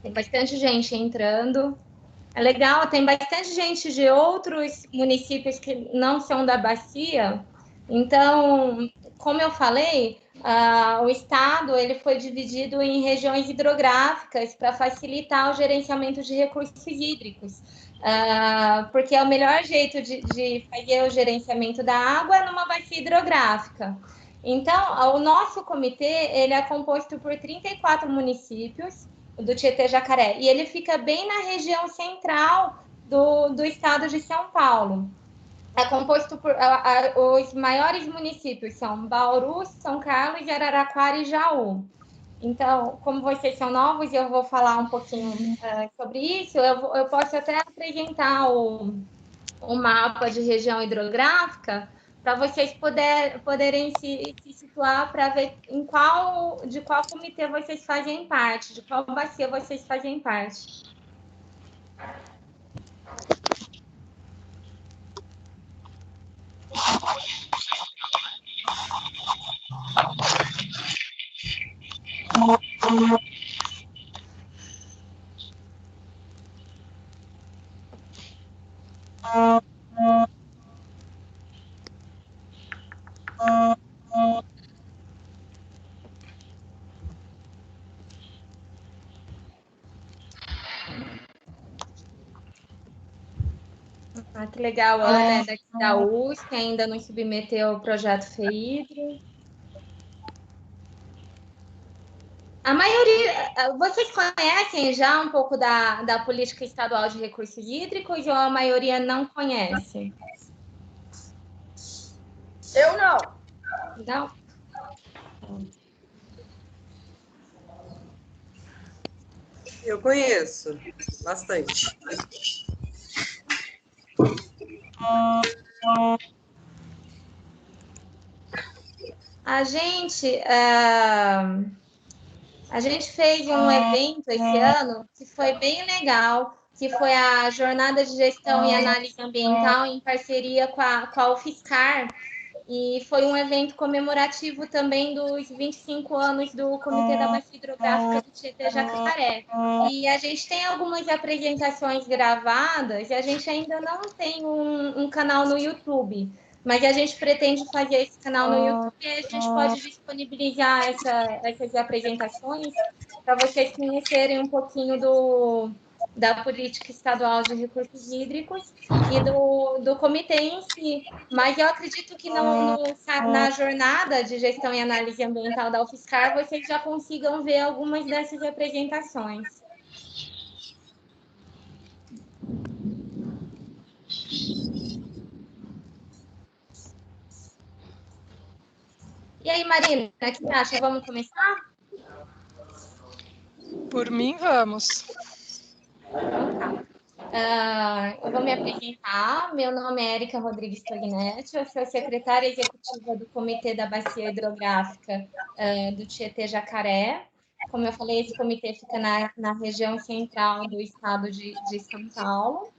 Tem bastante gente entrando. É legal, tem bastante gente de outros municípios que não são da bacia. Então, como eu falei, o estado ele foi dividido em regiões hidrográficas para facilitar o gerenciamento de recursos hídricos. Porque é o melhor jeito de fazer o gerenciamento da água é numa bacia hidrográfica. Então, o nosso comitê ele é composto por 34 municípios do Tietê-Jacaré, e ele fica bem na região central do estado de São Paulo. É composto por os maiores municípios são Bauru, São Carlos, Araraquara e Jaú. Então, como vocês são novos, eu vou falar um pouquinho sobre isso. Eu posso até apresentar o mapa de região hidrográfica para vocês poderem se situar para ver de qual comitê vocês fazem parte, de qual bacia vocês fazem parte. Que legal, a Ana é daqui da USP, ainda não submeteu ao projeto FEIDRE. A maioria, vocês conhecem já um pouco da política estadual de recursos hídricos ou a maioria não conhece? Eu não. Não? Eu conheço bastante. A gente fez um evento esse ano que foi bem legal, que foi a Jornada de Gestão e Análise Ambiental em parceria com a UFSCar, e foi um evento comemorativo também dos 25 anos do Comitê da Bacia Hidrográfica do Tietê-Jacaré. E a gente tem algumas apresentações gravadas, e a gente ainda não tem um canal no YouTube, mas a gente pretende fazer esse canal no YouTube e a gente pode disponibilizar essas apresentações para vocês conhecerem um pouquinho da política estadual de recursos hídricos e do comitê em si. Mas eu acredito que na jornada de gestão e análise ambiental da UFSCar vocês já consigam ver algumas dessas apresentações. E aí, Marina, o que você acha? Vamos começar? Por mim, vamos. Então tá. Eu vou me apresentar. Meu nome é Érica Rodrigues Tognetti, eu sou secretária executiva do Comitê da Bacia Hidrográfica do Tietê-Jacaré. Como eu falei, esse comitê fica na região central do estado de São Paulo.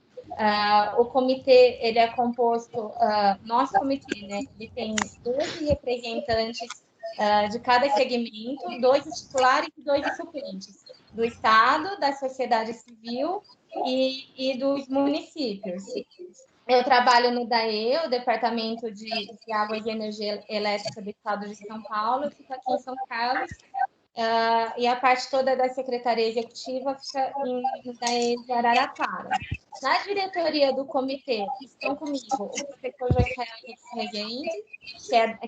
O comitê ele é composto, nosso comitê, né? Ele tem 12 representantes de cada segmento, 2 titulares e 2 suplentes, do Estado, da sociedade civil e dos municípios. Eu trabalho no DAE, o Departamento de Águas e Energia Elétrica do Estado de São Paulo, eu fico aqui em São Carlos, e a parte toda da Secretaria Executiva fica no DAE de Araraquara. Na diretoria do comitê estão comigo o professor Josué Rezende,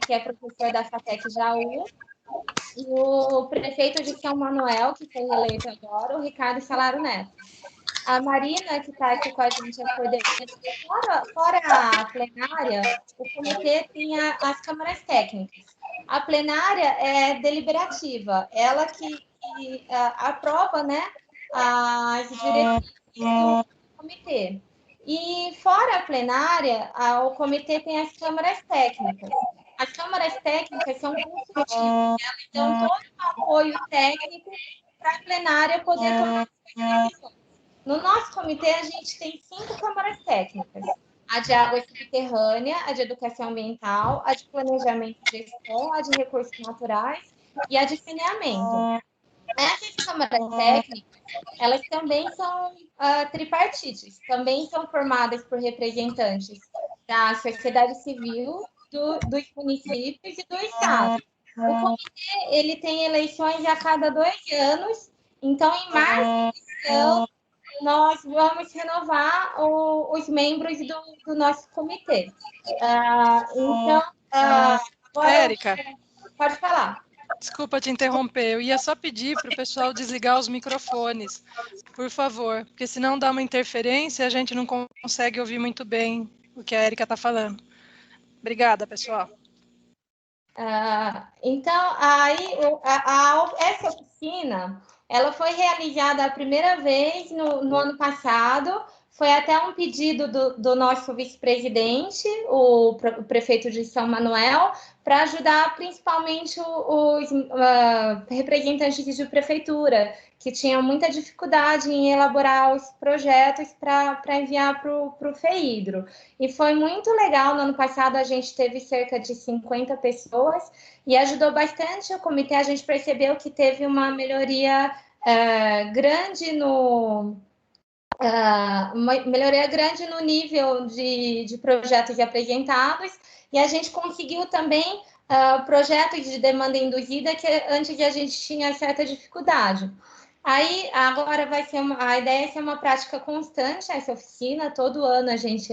que é professor da FATEC Jaú, e o prefeito de São Manuel, que foi eleito agora, o Ricardo Salaro Neto. A Marina, que está aqui com a gente, é coordenadora. Fora a plenária, o comitê tem as câmaras técnicas. A plenária é deliberativa, ela que aprova, né, as diretrizes do comitê. E fora a plenária, o comitê tem as câmaras técnicas. As câmaras técnicas são consultivas, elas dão todo o apoio técnico para a plenária poder tomar as decisões. No nosso comitê, a gente tem 5 câmaras técnicas. A de água subterrânea, a de educação ambiental, a de planejamento e gestão, a de recursos naturais e a de saneamento. Essas câmaras técnicas, elas também são tripartites, também são formadas por representantes da sociedade civil, dos municípios e do Estado. O comitê ele tem eleições a cada 2 anos, então, em março desse ano, nós vamos renovar os membros do nosso comitê. Então, agora, Érica, pode falar. desculpa te interromper, eu ia só pedir para o pessoal desligar os microfones, por favor, porque senão dá uma interferência e a gente não consegue ouvir muito bem o que a Érica está falando. Obrigada, pessoal. Então, aí, essa oficina, ela foi realizada a primeira vez no ano passado, foi até um pedido do nosso vice-presidente, o prefeito de São Manuel, para ajudar principalmente os representantes de prefeitura, que tinham muita dificuldade em elaborar os projetos para enviar para o FEIDRO. E foi muito legal. No ano passado, a gente teve cerca de 50 pessoas e ajudou bastante o comitê. A gente percebeu que teve uma melhoria grande no nível de projetos apresentados, e a gente conseguiu também projetos de demanda induzida que antes a gente tinha certa dificuldade. Aí, agora a ideia é ser uma prática constante essa oficina, todo ano a gente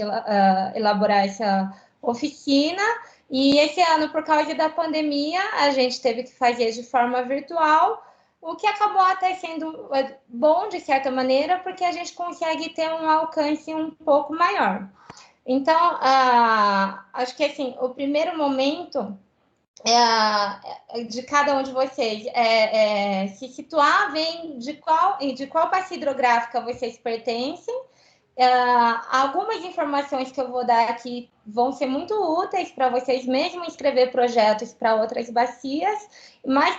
elaborar essa oficina, e esse ano, por causa da pandemia, a gente teve que fazer de forma virtual, o que acabou até sendo bom, de certa maneira, porque a gente consegue ter um alcance um pouco maior. Então, acho que assim, o primeiro momento de cada um de vocês se situar, ver de qual bacia hidrográfica vocês pertencem. Algumas informações que eu vou dar aqui vão ser muito úteis para vocês mesmo escrever projetos para outras bacias, mas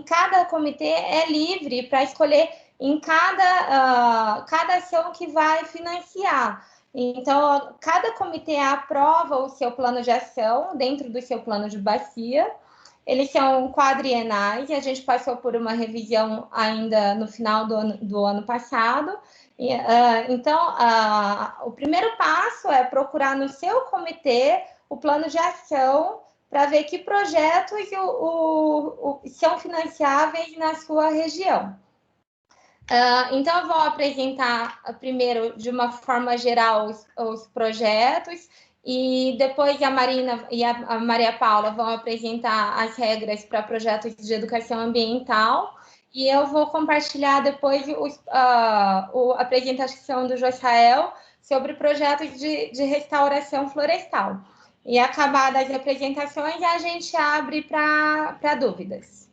cada comitê é livre para escolher em cada ação que vai financiar. Então, cada comitê aprova o seu plano de ação dentro do seu plano de bacia. Eles são quadrienais e a gente passou por uma revisão ainda no final do ano passado. Então, o primeiro passo é procurar no seu comitê o plano de ação para ver que projetos são financiáveis na sua região. Então, eu vou apresentar primeiro, de uma forma geral, os projetos, e depois a Marina e a Maria Paula vão apresentar as regras para projetos de educação ambiental, e eu vou compartilhar depois a apresentação do Josael sobre projetos de restauração florestal. E acabadas as apresentações, a gente abre para dúvidas.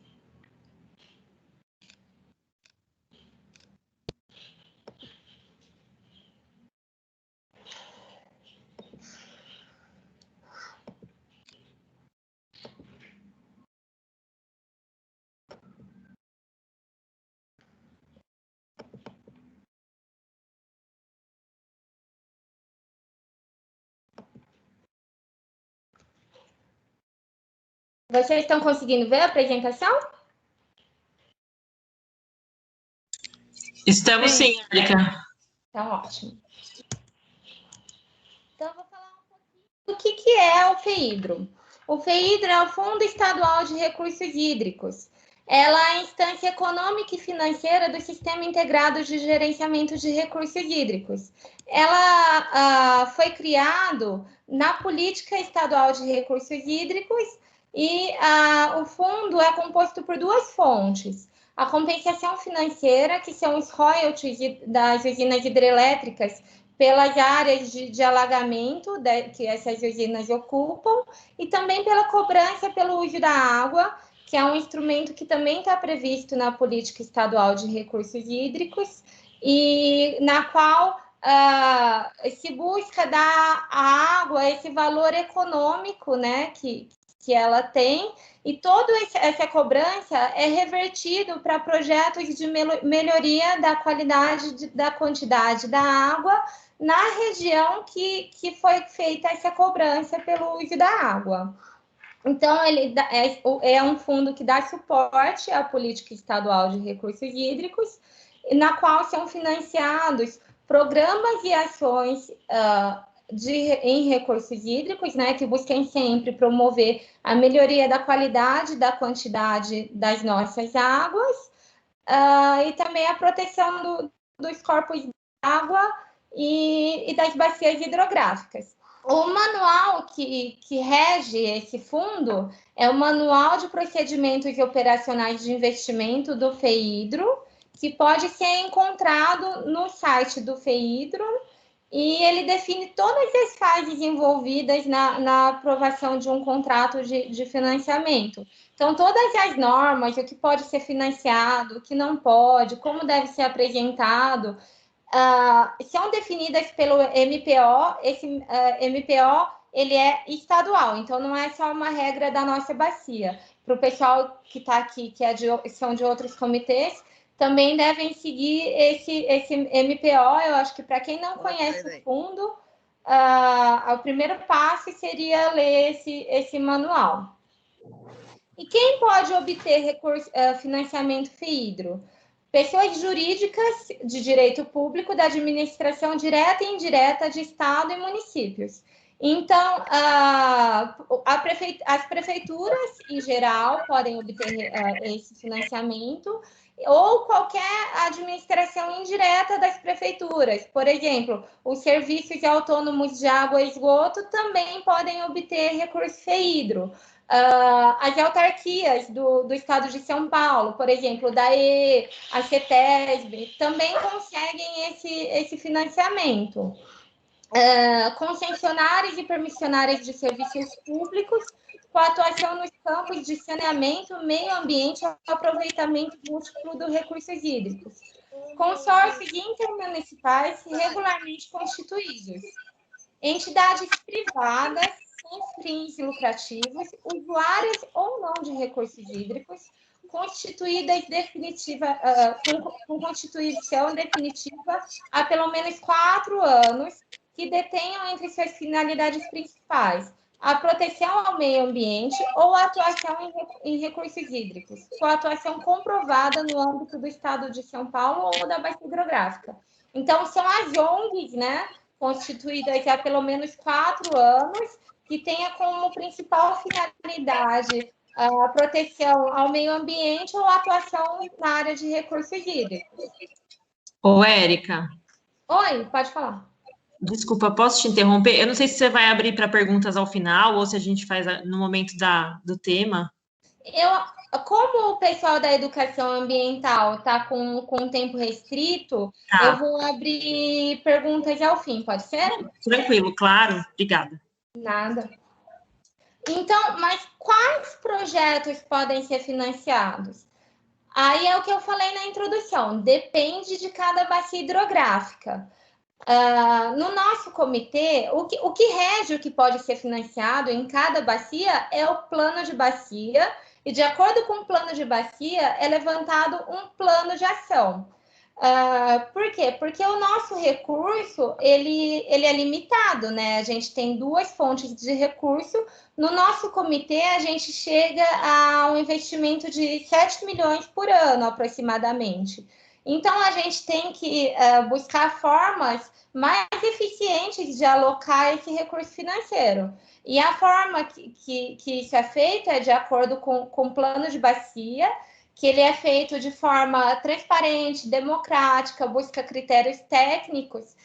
Vocês estão conseguindo ver a apresentação? Estamos sim, Érica. Então, ótimo. Então, eu vou falar um pouquinho do que é o FEIDRO. O FEIDRO é o Fundo Estadual de Recursos Hídricos. Ela é a instância econômica e financeira do Sistema Integrado de Gerenciamento de Recursos Hídricos. Ela foi criado na Política Estadual de Recursos Hídricos e o fundo é composto por 2 fontes. A compensação financeira, que são os royalties das usinas hidrelétricas pelas áreas de alagamento que essas usinas ocupam, e também pela cobrança pelo uso da água, que é um instrumento que também está previsto na Política Estadual de Recursos Hídricos, e na qual se busca dar à água esse valor econômico, né, que ela tem, e toda essa cobrança é revertido para projetos de melhoria da qualidade da quantidade da água na região que foi feita essa cobrança pelo uso da água. Então, ele é um fundo que dá suporte à política estadual de recursos hídricos, na qual são financiados programas e ações em recursos hídricos, né, que busquem sempre promover a melhoria da qualidade, da quantidade das nossas águas, e também a proteção dos corpos d'água e das bacias hidrográficas. O manual que rege esse fundo é o Manual de Procedimentos Operacionais de Investimento do FEHIDRO, que pode ser encontrado no site do FEHIDRO, e ele define todas as fases envolvidas na aprovação de um contrato de financiamento. Então, todas as normas, o que pode ser financiado, o que não pode, como deve ser apresentado, são definidas pelo MPO. Esse MPO ele é estadual, então não é só uma regra da nossa bacia. Para o pessoal que está aqui, que são de outros comitês, também devem seguir esse MPO. Eu acho que para quem não conhece o fundo, o primeiro passo seria ler esse manual. E quem pode obter financiamento FEHIDRO? Pessoas jurídicas de direito público da administração direta e indireta de Estado e municípios. Então, as prefeituras, em geral, podem obter esse financiamento, ou qualquer administração indireta das prefeituras. Por exemplo, os serviços autônomos de água e esgoto também podem obter recurso FEHIDRO. As autarquias do estado de São Paulo, por exemplo, da DAE, a CETESB, também conseguem esse financiamento. Concessionários e permissionárias de serviços públicos com atuação nos campos de saneamento, meio ambiente e aproveitamento múltiplo dos recursos hídricos. Consórcios intermunicipais regularmente constituídos. Entidades privadas sem fins lucrativos, usuárias ou não de recursos hídricos, constituídas com constituição definitiva há pelo menos 4 anos, que detenham entre suas finalidades principais a proteção ao meio ambiente ou a atuação em recursos hídricos, com a atuação comprovada no âmbito do Estado de São Paulo ou da Bacia Hidrográfica. Então, são as ONGs, né, constituídas há pelo menos 4 anos, que tenha como principal finalidade a proteção ao meio ambiente ou a atuação na área de recursos hídricos. Ô, Érica. Oi, pode falar. Desculpa, posso te interromper? Eu não sei se você vai abrir para perguntas ao final ou se a gente faz no momento do tema. Como o pessoal da educação ambiental está com tempo restrito, eu vou abrir perguntas ao fim, pode ser? Tranquilo, claro. Obrigada. Nada. Então, mas quais projetos podem ser financiados? Aí é o que eu falei na introdução, depende de cada bacia hidrográfica. No nosso comitê, o que rege o que pode ser financiado em cada bacia é o plano de bacia, e de acordo com o plano de bacia é levantado um plano de ação. Por quê? Porque o nosso recurso ele é limitado, né? A gente tem 2 fontes de recurso. No nosso comitê, a gente chega a um investimento de 7 milhões por ano, aproximadamente. Então, a gente tem que buscar formas mais eficientes de alocar esse recurso financeiro. E a forma que isso é feito é de acordo com o plano de bacia, que ele é feito de forma transparente, democrática, busca critérios técnicos,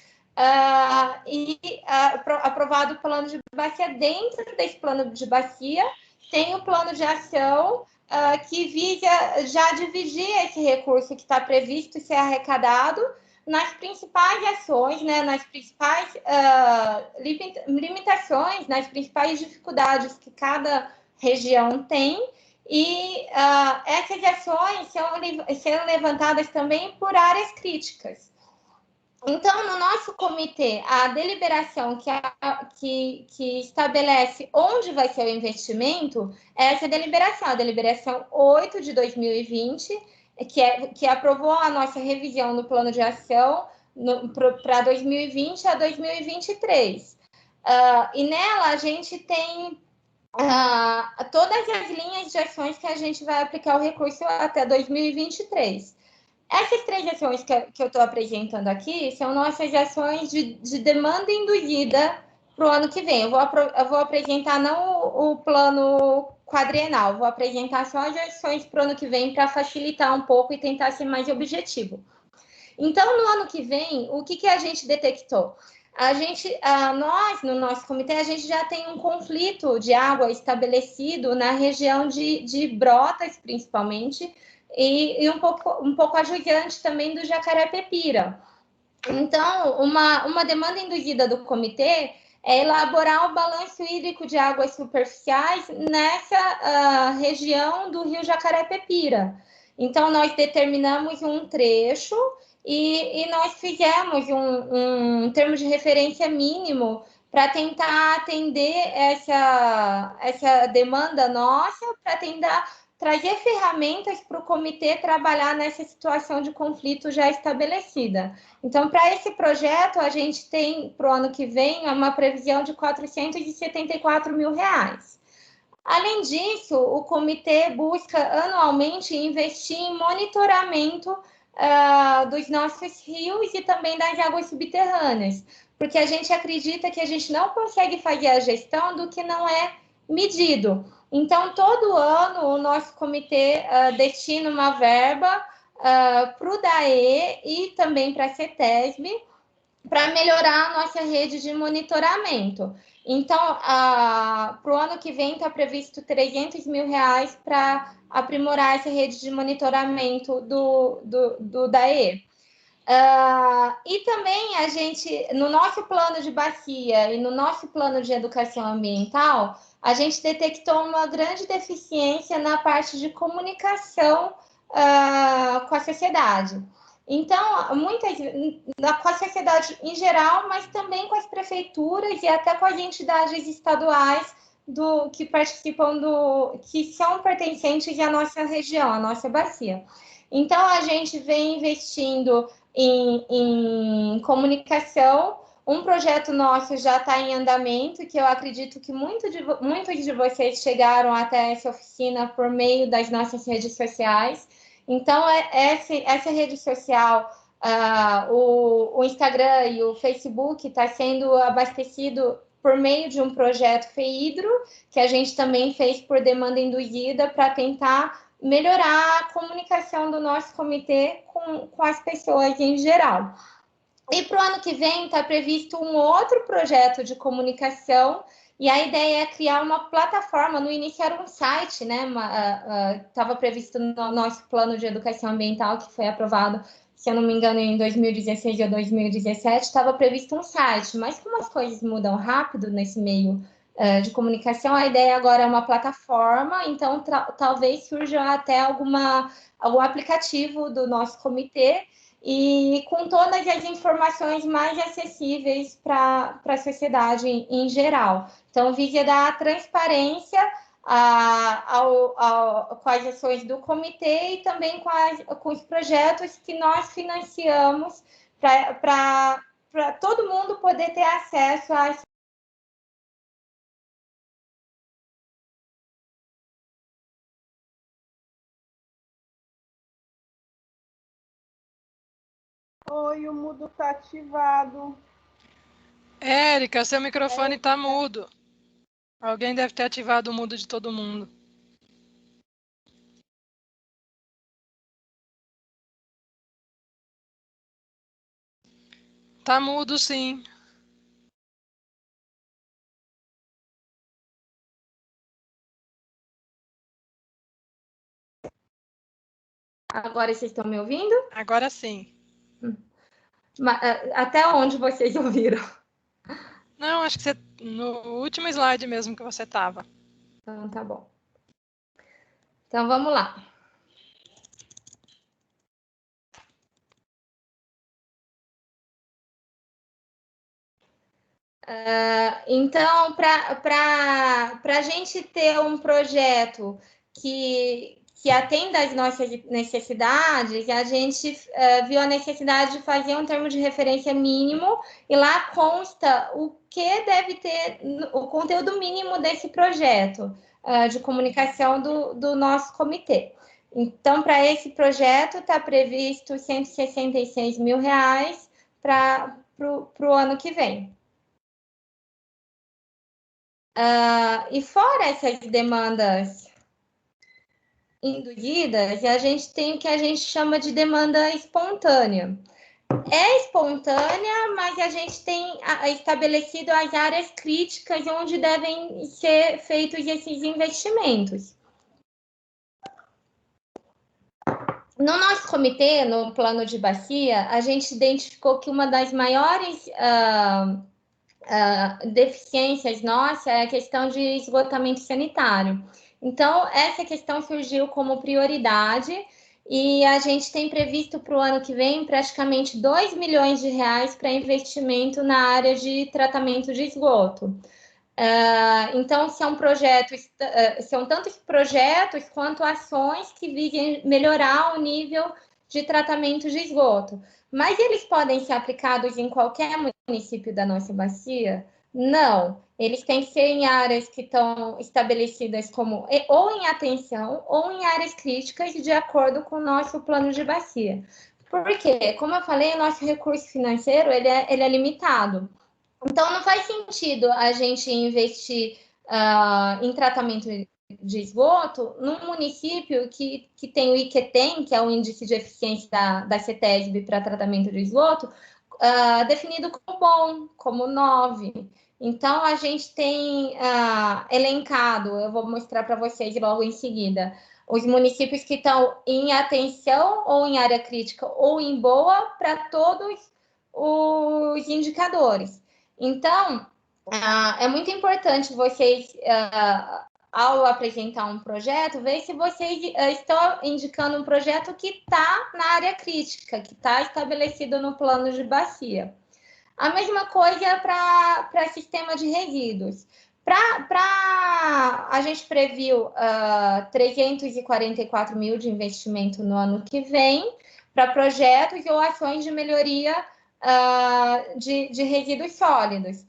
aprovado o plano de bacia. Dentro desse plano de bacia, tem o plano de ação que visa já dividir esse recurso que está previsto ser arrecadado nas principais ações, né, nas principais limitações, nas principais dificuldades que cada região tem, e essas ações são levantadas também por áreas críticas. Então, no nosso comitê, a deliberação que estabelece onde vai ser o investimento é essa deliberação, a deliberação 8 de 2020, que aprovou a nossa revisão no plano de ação para 2020 a 2023. E nela a gente tem todas as linhas de ações que a gente vai aplicar o recurso até 2023. Essas 3 ações que eu estou apresentando aqui são nossas ações de demanda induzida para o ano que vem. Eu vou apresentar não o plano quadrienal, vou apresentar só as ações para o ano que vem para facilitar um pouco e tentar ser mais objetivo. Então, no ano que vem, o que a gente detectou? Nós, no nosso comitê, a gente já tem um conflito de água estabelecido na região de Brotas, principalmente, e um pouco ajudante também do Jacaré-Pepira. Então, uma demanda induzida do comitê é elaborar o balanço hídrico de águas superficiais nessa região do rio Jacaré-Pepira. Então, nós determinamos um trecho e nós fizemos um termo de referência mínimo para tentar atender essa demanda nossa, para tentar trazer ferramentas para o comitê trabalhar nessa situação de conflito já estabelecida. Então, para esse projeto, a gente tem, para o ano que vem, uma previsão de R$ 474 mil. Além disso, o comitê busca anualmente investir em monitoramento dos nossos rios e também das águas subterrâneas, porque a gente acredita que a gente não consegue fazer a gestão do que não é medido. Então, todo ano, o nosso comitê destina uma verba para o DAE e também para a CETESB, para melhorar a nossa rede de monitoramento. Então, para o ano que vem, está previsto R$ 300 mil para aprimorar essa rede de monitoramento do DAE. E também a gente, no nosso plano de bacia e no nosso plano de educação ambiental, a gente detectou uma grande deficiência na parte de comunicação com a sociedade. Então, com a sociedade em geral, mas também com as prefeituras e até com as entidades estaduais que participam que são pertencentes à nossa região, à nossa bacia. Então, a gente vem investindo em comunicação. Um projeto nosso já está em andamento, que eu acredito que muitos de vocês chegaram até essa oficina por meio das nossas redes sociais. Então, essa rede social, o Instagram e o Facebook está sendo abastecido por meio de um projeto FEIDRO, que a gente também fez por demanda induzida para tentar melhorar a comunicação do nosso comitê com as pessoas em geral. E para o ano que vem está previsto um outro projeto de comunicação, e a ideia é criar uma plataforma. No início era um site, né? Estava previsto no nosso plano de educação ambiental, que foi aprovado, se eu não me engano, em 2016 ou 2017, estava previsto um site, mas como as coisas mudam rápido nesse meio de comunicação, a ideia agora é uma plataforma, então talvez surja até algum aplicativo do nosso comitê, e com todas as informações mais acessíveis para a sociedade em geral. Então, visa dar transparência com as ações do comitê e também com os projetos que nós financiamos para todo mundo poder ter acesso a. Oi, o mudo está ativado. Érica, seu microfone está mudo. Alguém deve ter ativado o mudo de todo mundo. Tá mudo, sim. Agora vocês estão me ouvindo? Agora sim. Até onde vocês ouviram? Não, acho que você no último slide mesmo que você estava. Então, tá bom. Então, vamos lá. Então, para a gente ter um projeto que que atenda às nossas necessidades, a gente viu a necessidade de fazer um termo de referência mínimo, e lá consta o que deve ter, o conteúdo mínimo desse projeto de comunicação do nosso comitê. Então, para esse projeto, está previsto R$ 166 mil para o ano que vem. E fora essas demandas induzidas, a gente tem o que a gente chama de demanda espontânea. É espontânea, mas a gente tem estabelecido as áreas críticas onde devem ser feitos esses investimentos. No nosso comitê, no plano de bacia, a gente identificou que uma das maiores deficiências nossas é a questão de esgotamento sanitário. Então, essa questão surgiu como prioridade e a gente tem previsto para o ano que vem praticamente R$ 2 milhões para investimento na área de tratamento de esgoto. Então, são tantos projetos quanto ações que visem melhorar o nível de tratamento de esgoto. Mas eles podem ser aplicados em qualquer município da nossa bacia? Não. Eles têm que ser em áreas que estão estabelecidas como ou em atenção ou em áreas críticas, de acordo com o nosso plano de bacia. Porque, como eu falei, o nosso recurso financeiro ele é limitado. Então, não faz sentido a gente investir em tratamento de esgoto num município que tem o IQTEM, que é o Índice de Eficiência da CETESB para tratamento de esgoto, definido como bom, como 9. Então, a gente tem elencado, eu vou mostrar para vocês logo em seguida, os municípios que estão em atenção ou em área crítica ou em boa para todos os indicadores. Então, é muito importante vocês, ao apresentar um projeto, ver se vocês estão indicando um projeto que está na área crítica, que está estabelecido no plano de bacia. A mesma coisa para sistema de resíduos. A gente previu 344 mil de investimento no ano que vem para projetos ou ações de melhoria de resíduos sólidos.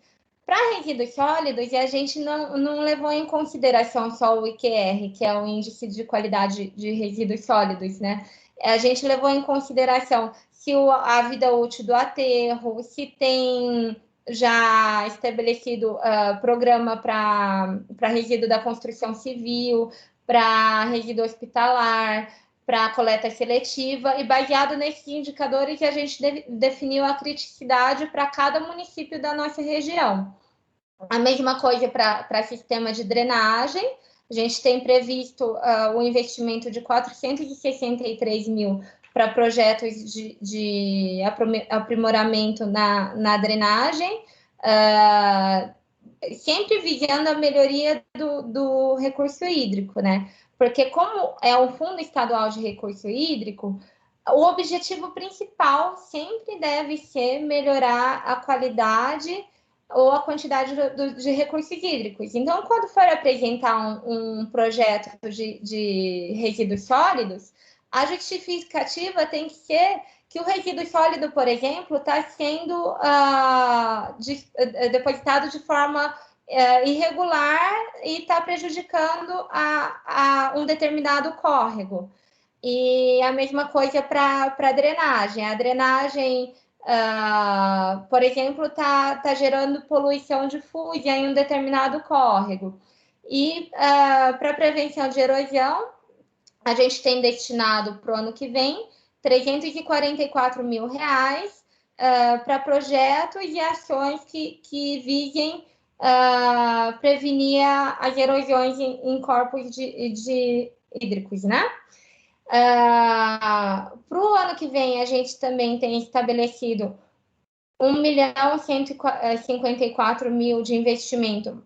Para resíduos sólidos, a gente não levou em consideração só o IQR, que é o Índice de Qualidade de Resíduos Sólidos, né? A gente levou em consideração se a vida útil do aterro, se tem já estabelecido programa para resíduo da construção civil, para resíduo hospitalar, para coleta seletiva, e baseado nesses indicadores a gente definiu a criticidade para cada município da nossa região. A mesma coisa para sistema de drenagem, a gente tem previsto o investimento de 463 mil para projetos de aprimoramento na drenagem, sempre visando a melhoria do recurso hídrico, né? Porque como é o Fundo Estadual de Recurso Hídrico, o objetivo principal sempre deve ser melhorar a qualidade ou a quantidade de recursos hídricos. Então, quando for apresentar um projeto de resíduos sólidos, a justificativa tem que ser que o resíduo sólido, por exemplo, está sendo depositado de forma irregular e está prejudicando um determinado córrego. E a mesma coisa para a drenagem. A drenagem, por exemplo, está gerando poluição difusa em um determinado córrego. E para prevenção de erosão, a gente tem destinado para o ano que vem 344 mil reais para projetos e ações que visem prevenir as erosões em corpos hídricos, né? Para o ano que vem, a gente também tem estabelecido 1.154 mil de investimento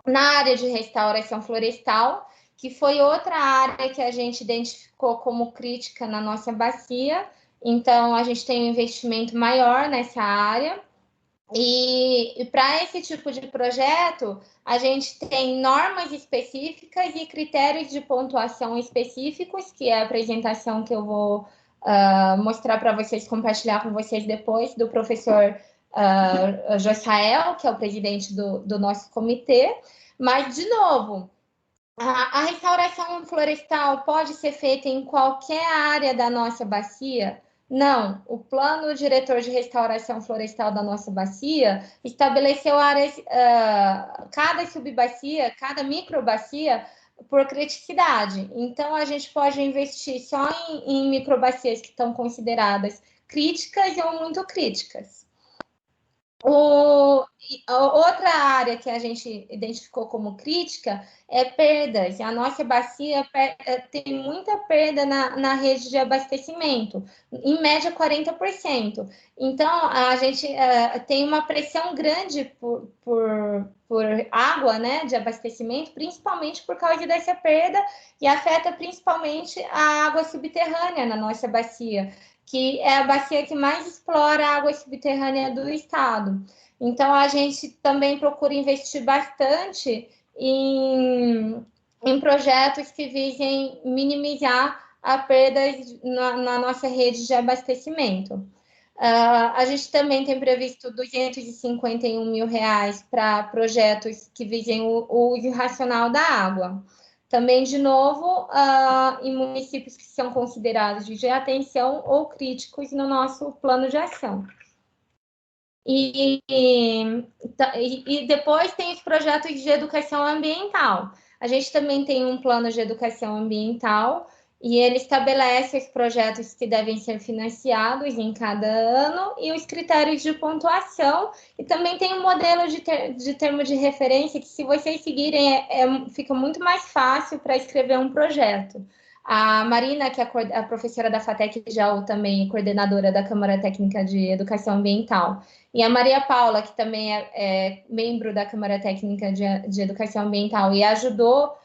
na área de restauração florestal, que foi outra área que a gente identificou como crítica na nossa bacia. Então, a gente tem um investimento maior nessa área. E para esse tipo de projeto, a gente tem normas específicas e critérios de pontuação específicos, que é a apresentação que eu vou mostrar para vocês, compartilhar com vocês depois, do professor Josael, que é o presidente do nosso comitê. Mas, de novo, a restauração florestal pode ser feita em qualquer área da nossa bacia? Não, o plano diretor de restauração florestal da nossa bacia estabeleceu áreas, cada subbacia, cada microbacia, por criticidade. Então, a gente pode investir só em microbacias que estão consideradas críticas ou muito críticas. Outra área que a gente identificou como crítica é perdas. A nossa bacia tem muita perda na rede de abastecimento, em média 40%. Então, a gente tem uma pressão grande por água, né, de abastecimento, principalmente por causa dessa perda, e afeta principalmente a água subterrânea na nossa bacia, que é a bacia que mais explora a água subterrânea do estado. Então, a gente também procura investir bastante em projetos que visem minimizar a perda na nossa rede de abastecimento. A gente também tem previsto R$251 mil para projetos que visem o uso racional da água. Também, de novo, em municípios que são considerados de atenção ou críticos no nosso plano de ação. E depois tem os projetos de educação ambiental. A gente também tem um plano de educação ambiental e ele estabelece os projetos que devem ser financiados em cada ano e os critérios de pontuação. E também tem um modelo de termo de referência que, se vocês seguirem, fica muito mais fácil para escrever um projeto. A Marina, que é a professora da FATEC Jaú, também coordenadora da Câmara Técnica de Educação Ambiental, e a Maria Paula, que também é membro da Câmara Técnica de Educação Ambiental e ajudou,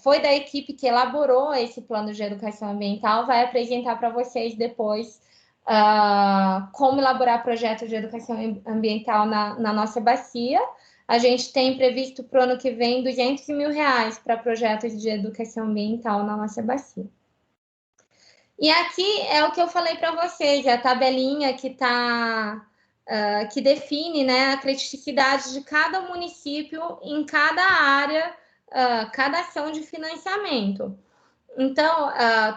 foi da equipe que elaborou esse plano de educação ambiental, vai apresentar para vocês depois como elaborar projetos de educação ambiental na nossa bacia. A gente tem previsto para o ano que vem R$200 mil para projetos de educação ambiental na nossa bacia. E aqui é o que eu falei para vocês, a tabelinha que define, né, a criticidade de cada município em cada área, cada ação de financiamento. Então,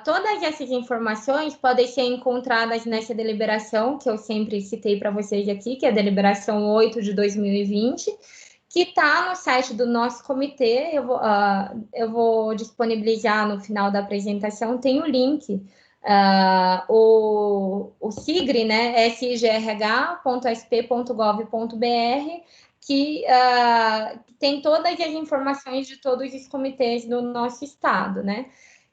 todas essas informações podem ser encontradas nessa deliberação, que eu sempre citei para vocês aqui, que é a deliberação 8 de 2020, que está no site do nosso comitê. Eu vou disponibilizar no final da apresentação, tem o link, o SIGRE, né, sigrh.sp.gov.br, que tem todas as informações de todos os comitês do nosso estado, né?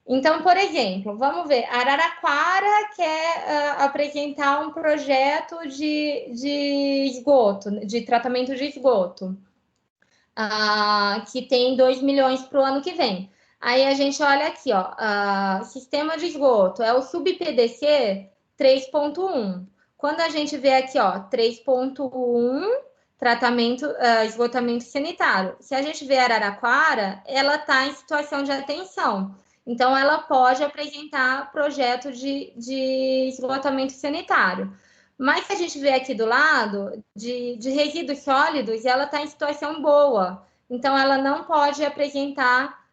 Então, por exemplo, vamos ver, Araraquara quer apresentar um projeto de esgoto, de tratamento de esgoto, que tem R$2 milhões para o ano que vem. Aí a gente olha aqui, sistema de esgoto, é o sub-PDC 3.1. Quando a gente vê aqui, 3.1, tratamento, esgotamento sanitário. Se a gente vê Araraquara, ela está em situação de atenção. Então, ela pode apresentar projeto de esgotamento sanitário. Mas, se a gente vê aqui do lado, de resíduos sólidos, ela está em situação boa. Então, ela não pode apresentar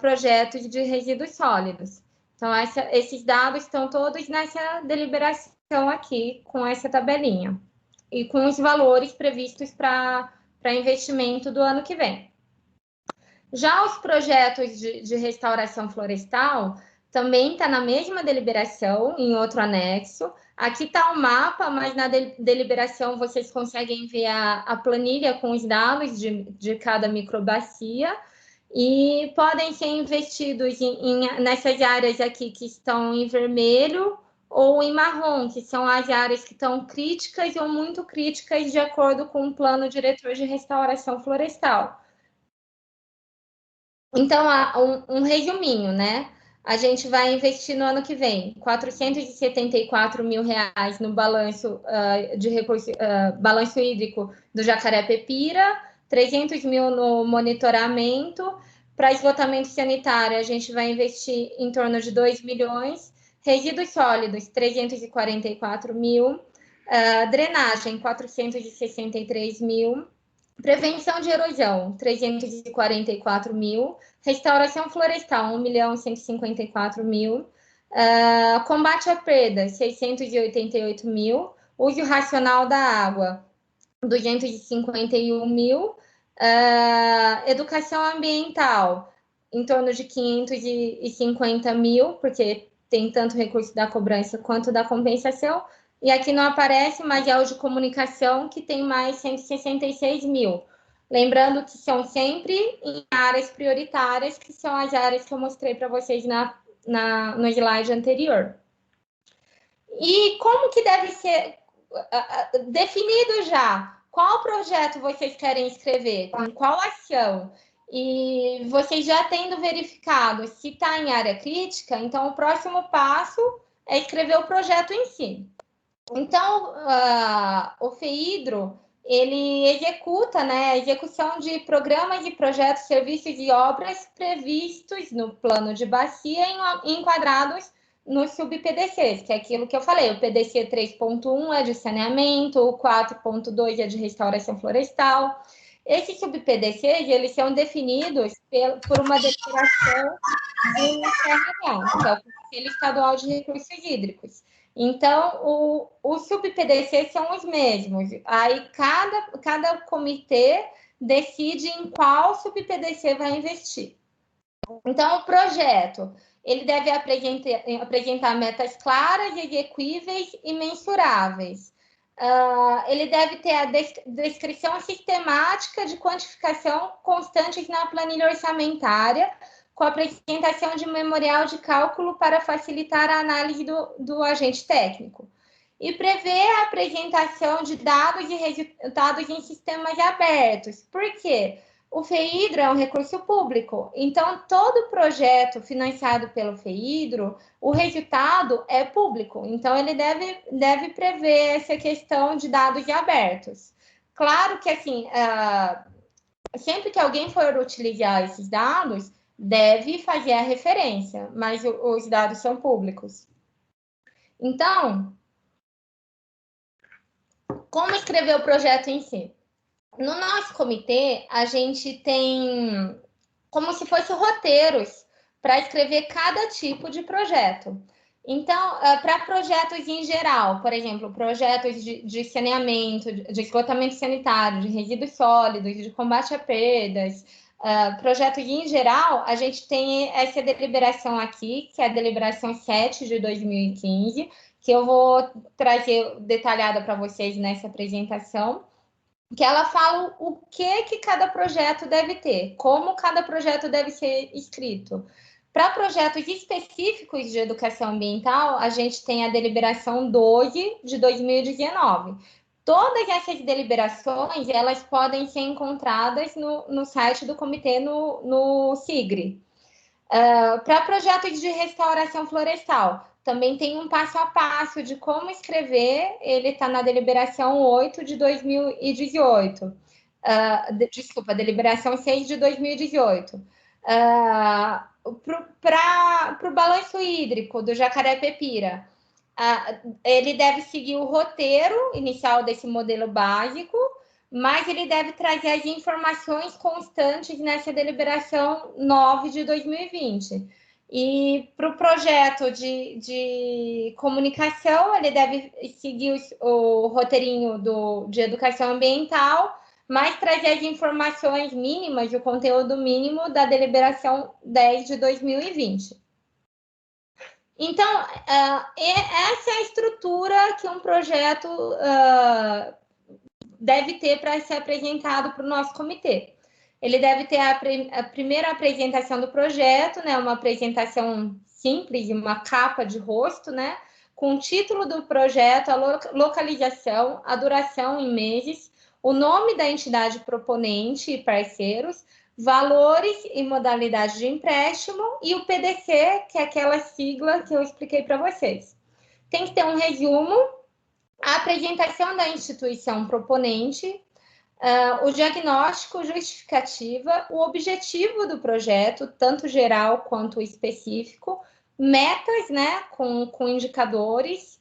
projetos de resíduos sólidos. Então, esses dados estão todos nessa deliberação aqui, com essa tabelinha. E com os valores previstos para investimento do ano que vem. Já os projetos de restauração florestal também está na mesma deliberação, em outro anexo. Aqui está o mapa, mas na deliberação vocês conseguem ver a planilha com os dados de cada microbacia e podem ser investidos nessas áreas aqui que estão em vermelho ou em marrom, que são as áreas que estão críticas ou muito críticas de acordo com o plano diretor de restauração florestal. Então, um resuminho, né? a gente vai investir no ano que vem R$ 474 mil no balanço de recurso, balanço hídrico do Jacaré-Pepira, 300 mil no monitoramento. Para esgotamento sanitário, a gente vai investir em torno de 2 milhões. Resíduos sólidos, 344 mil. Drenagem, 463 mil. Prevenção de erosão, 344 mil. Restauração florestal, 1.154 mil. Combate à perda, 688 mil. Uso racional da água, 251 mil. Educação ambiental, em torno de 550 mil, porque tem tanto recurso da cobrança quanto da compensação. E aqui não aparece, mas é o de comunicação, que tem mais 166 mil. Lembrando que são sempre em áreas prioritárias, que são as áreas que eu mostrei para vocês no slide anterior. E como que deve ser definido já? Qual projeto vocês querem escrever? Com qual ação? E vocês já tendo verificado se está em área crítica, então o próximo passo é escrever o projeto em si. Então, o FEHIDRO, ele executa, né, a execução de programas e projetos, serviços e obras previstos no plano de bacia enquadrados nos sub-PDCs, que é aquilo que eu falei. O PDC 3.1 é de saneamento, o 4.2 é de restauração florestal. Esses sub-PDCs, eles são definidos por uma declaração do CRH, que é o Conselho Estadual de Recursos Hídricos. Então, os sub-PDCs são os mesmos. Aí, cada comitê decide em qual sub-PDC vai investir. Então, o projeto, ele deve apresentar metas claras, exequíveis e mensuráveis. Ele deve ter a descrição sistemática de quantificação constantes na planilha orçamentária, com a apresentação de memorial de cálculo para facilitar a análise do agente técnico. E prevê a apresentação de dados e resultados em sistemas abertos. Por quê? O FEHIDRO é um recurso público, então todo projeto financiado pelo FEHIDRO, o resultado é público, então ele deve prever essa questão de dados abertos. Claro que, assim, sempre que alguém for utilizar esses dados, deve fazer a referência, mas os dados são públicos. Então, como escrever o projeto em si? No nosso comitê, a gente tem como se fossem roteiros para escrever cada tipo de projeto. Então, para projetos em geral, por exemplo, projetos de saneamento, de esgotamento sanitário, de resíduos sólidos, de combate a perdas, projetos em geral, a gente tem essa deliberação aqui, que é a deliberação 7 de 2015, que eu vou trazer detalhada para vocês nessa apresentação, que ela fala o que cada projeto deve ter, como cada projeto deve ser escrito. Para projetos específicos de educação ambiental, a gente tem a deliberação 12 de 2019. Todas essas deliberações, elas podem ser encontradas no site do comitê, no SIGRE. Para projetos de restauração florestal, também tem um passo a passo de como escrever, ele está na deliberação 8 de 2018. Desculpa, deliberação 6 de 2018. Para o balanço hídrico do Jacaré-Pepira, ele deve seguir o roteiro inicial desse modelo básico, mas ele deve trazer as informações constantes nessa deliberação 9 de 2020. E para o projeto de comunicação, ele deve seguir o roteirinho de educação ambiental, mas trazer as informações mínimas, o conteúdo mínimo da deliberação 10 de 2020. Então, essa é a estrutura que um projeto deve ter para ser apresentado para o nosso comitê. Ele deve ter a primeira apresentação do projeto, né, uma apresentação simples, uma capa de rosto, né, com o título do projeto, a localização, a duração em meses, o nome da entidade proponente e parceiros, valores e modalidade de empréstimo, e o PDC, que é aquela sigla que eu expliquei para vocês. Tem que ter um resumo, a apresentação da instituição proponente, o diagnóstico, justificativa, o objetivo do projeto, tanto geral quanto específico, metas, né, com indicadores,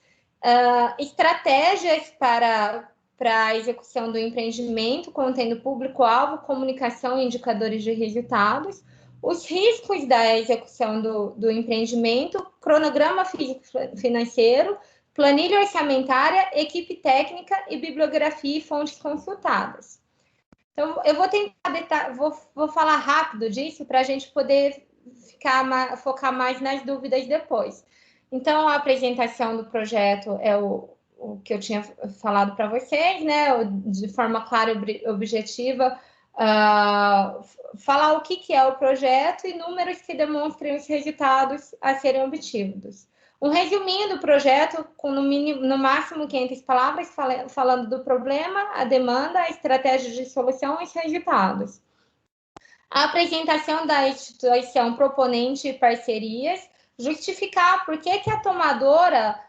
estratégias para a execução do empreendimento, contendo público-alvo, comunicação e indicadores de resultados, os riscos da execução do empreendimento, cronograma financeiro, planilha orçamentária, equipe técnica e bibliografia e fontes consultadas. Então, eu vou tentar, vou falar rápido disso para a gente poder focar mais nas dúvidas depois. Então, a apresentação do projeto é o que eu tinha falado para vocês, né? De forma clara e objetiva, falar o que é o projeto e números que demonstrem os resultados a serem obtidos. Um resuminho do projeto, com no máximo 500 palavras, falando do problema, a demanda, a estratégia de solução e os resultados. A apresentação da instituição proponente e parcerias, justificar por que a tomadora